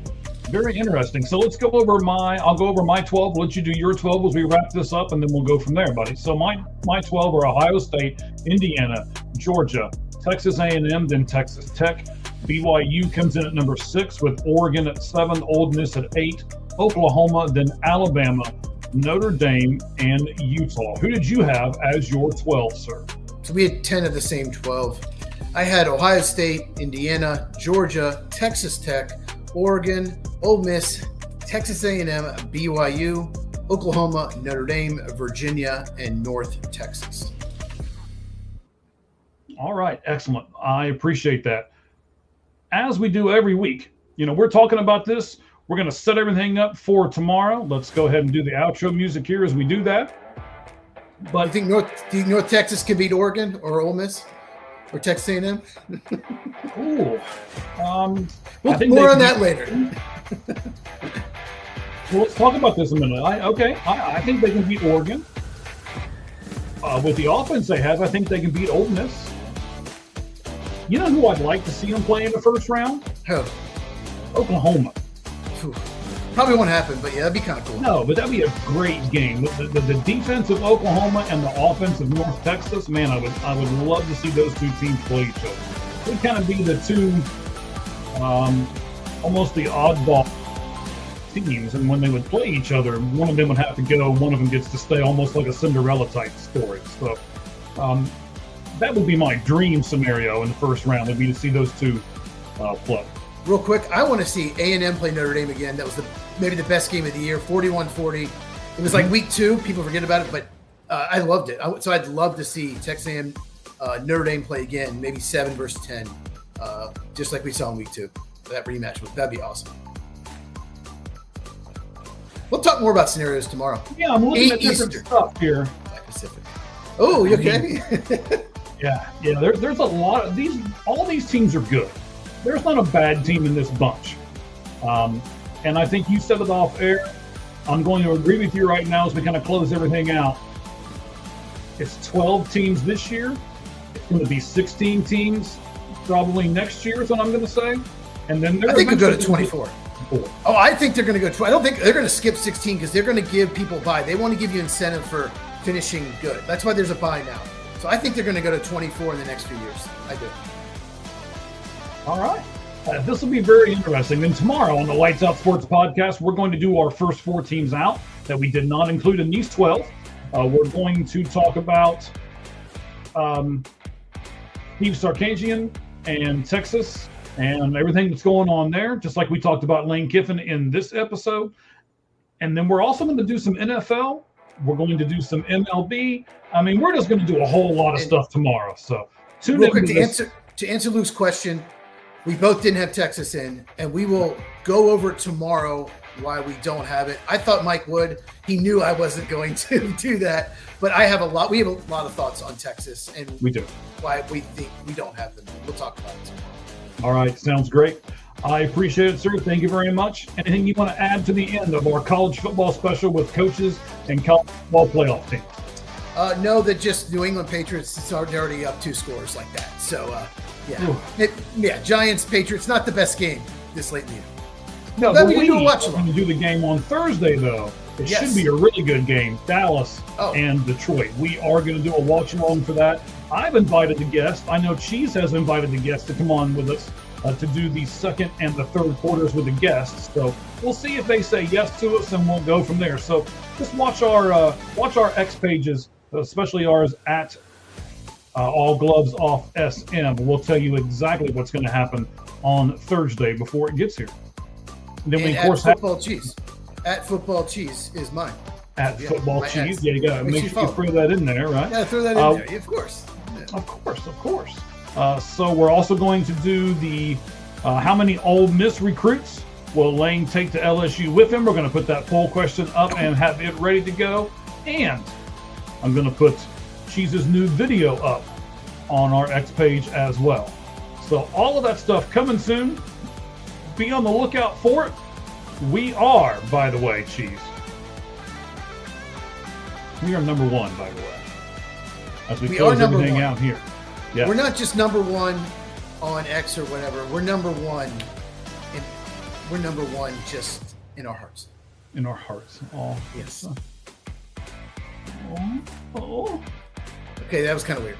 A: Very interesting. So let's go over I'll go over my 12. We'll let you do your 12 as we wrap this up, and then we'll go from there, buddy. So my 12 are Ohio State, Indiana, Georgia, Texas A&M, then Texas Tech. BYU comes in at number 6 with Oregon at 7, Ole Miss at 8, Oklahoma, then Alabama, Notre Dame, and Utah. Who did you have as your 12, sir?
B: So we had 10 of the same 12. I had Ohio State, Indiana, Georgia, Texas Tech, Oregon, Ole Miss, Texas A&M, BYU, Oklahoma, Notre Dame, Virginia, and North Texas.
A: All right, excellent. I appreciate that. As we do every week, we're talking about this. We're going to set everything up for tomorrow. Let's go ahead and do the outro music here as we do that. But
B: do you think North Texas can beat Oregon or Ole Miss or Texas A&M?
A: I think
B: more on that later.
A: Well, let's talk about this a minute. I think they can beat Oregon. With the offense they have, I think they can beat Ole Miss. You know who I'd like to see them play in the first round?
B: Who?
A: Oklahoma.
B: Probably won't happen, but yeah, that'd be kind of cool.
A: No, but that'd be a great game. The defense of Oklahoma and the offense of North Texas, man, I would love to see those 2 teams play each other. It would kind of be the 2, almost the oddball teams, and when they would play each other, one of them would have to go, one of them gets to stay, almost like a Cinderella type story. So that would be my dream scenario in the first round, would be to see those 2 play.
B: Real quick, I want to see A&M play Notre Dame again. That was maybe the best game of the year, 41-40. It was like week 2. People forget about it, but I loved it. So I'd love to see Texas A&M, Notre Dame play again, maybe 7 versus 10, just like we saw in week 2. That rematch, that'd be awesome. We'll talk more about scenarios tomorrow.
A: Yeah, I'm looking
B: 8
A: at different
B: Eastern.
A: stuff here.
B: Pacific. Oh, you okay?
A: Yeah. There's a lot of these. All these teams are good. There's not a bad team in this bunch. And I think you said it off air. I'm going to agree with you right now as we kind of close everything out. It's 12 teams this year. It's going to be 16 teams probably next year is what I'm going to say. And then
B: I think they'll go to 24. Oh, I think they're going to go. I don't think they're going to skip 16 because they're going to give people a bye. They want to give you incentive for finishing good. That's why there's a bye now. So I think they're going to go to 24 in the next few years. I do.
A: All right. This will be very interesting. Then tomorrow on the Lights Out Sports podcast, we're going to do our first 4 teams out that we did not include in these 12. We're going to talk about Steve Sarkisian and Texas and everything that's going on there, just like we talked about Lane Kiffin in this episode. And then we're also going to do some NFL. We're going to do some MLB. I mean, we're just going to do a whole lot of stuff tomorrow. So tune in
B: to answer Luke's question. We both didn't have Texas in, and we will go over tomorrow why we don't have it. I thought Mike would. He knew I wasn't going to do that, but we have a lot of thoughts on Texas, and
A: we do.
B: Why we think we don't have them. We'll talk about it tomorrow.
A: All right, sounds great. I appreciate it, sir. Thank you very much. Anything you want to add to the end of our college football special with coaches and college football playoff teams?
B: No, that just New England Patriots are already up 2 scores like that. So, Giants, Patriots, not the best game this late in the year.
A: No, but we can do the game on Thursday, though. It should be a really good game, Dallas and Detroit. We are going to do a watch-along for that. I've invited the guest. I know Cheese has invited the guest to come on with us to do the second and the third quarters with the guests. So we'll see if they say yes to us, and we'll go from there. So just watch our X pages, especially ours at All Gloves Off SM. We'll tell you exactly what's going to happen on Thursday before it gets here. And then we, of course,
B: Football Cheese. At Football Cheese is mine.
A: At Football Cheese. Yeah, you got to make sure you throw that in there, right?
B: Yeah, throw that in there. Of course. Yeah.
A: Of course. So we're also going to do the how many Ole Miss recruits will Lane take to LSU with him? We're going to put that poll question up and have it ready to go. And I'm going to put Cheese's new video up on our X page as well. So all of that stuff coming soon. Be on the lookout for it. We are, by the way, Cheese. We are number 1, by the way. As we close everything out here. Yeah.
B: We're not just number 1 on X or whatever. We're number 1. We're number 1 just in our hearts.
A: In our hearts. Oh,
B: yes.
A: Oh.
B: Okay, that was kind of weird.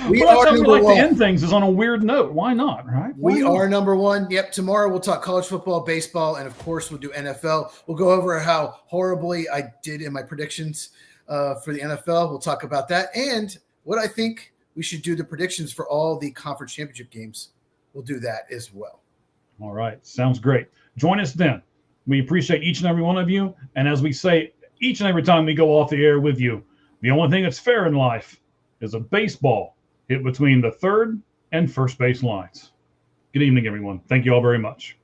A: We are number 1. To end things is on a weird note. Why not, right?
B: We are number 1. Yep. Tomorrow we'll talk college football, baseball, and of course we'll do NFL. We'll go over how horribly I did in my predictions for the NFL. We'll talk about that and what I think we should do the predictions for all the conference championship games. We'll do that as well.
A: All right. Sounds great. Join us then. We appreciate each and every one of you. And as we say each and every time we go off the air with you, the only thing that's fair in life is a baseball hit between the third and first base lines. Good evening, everyone. Thank you all very much.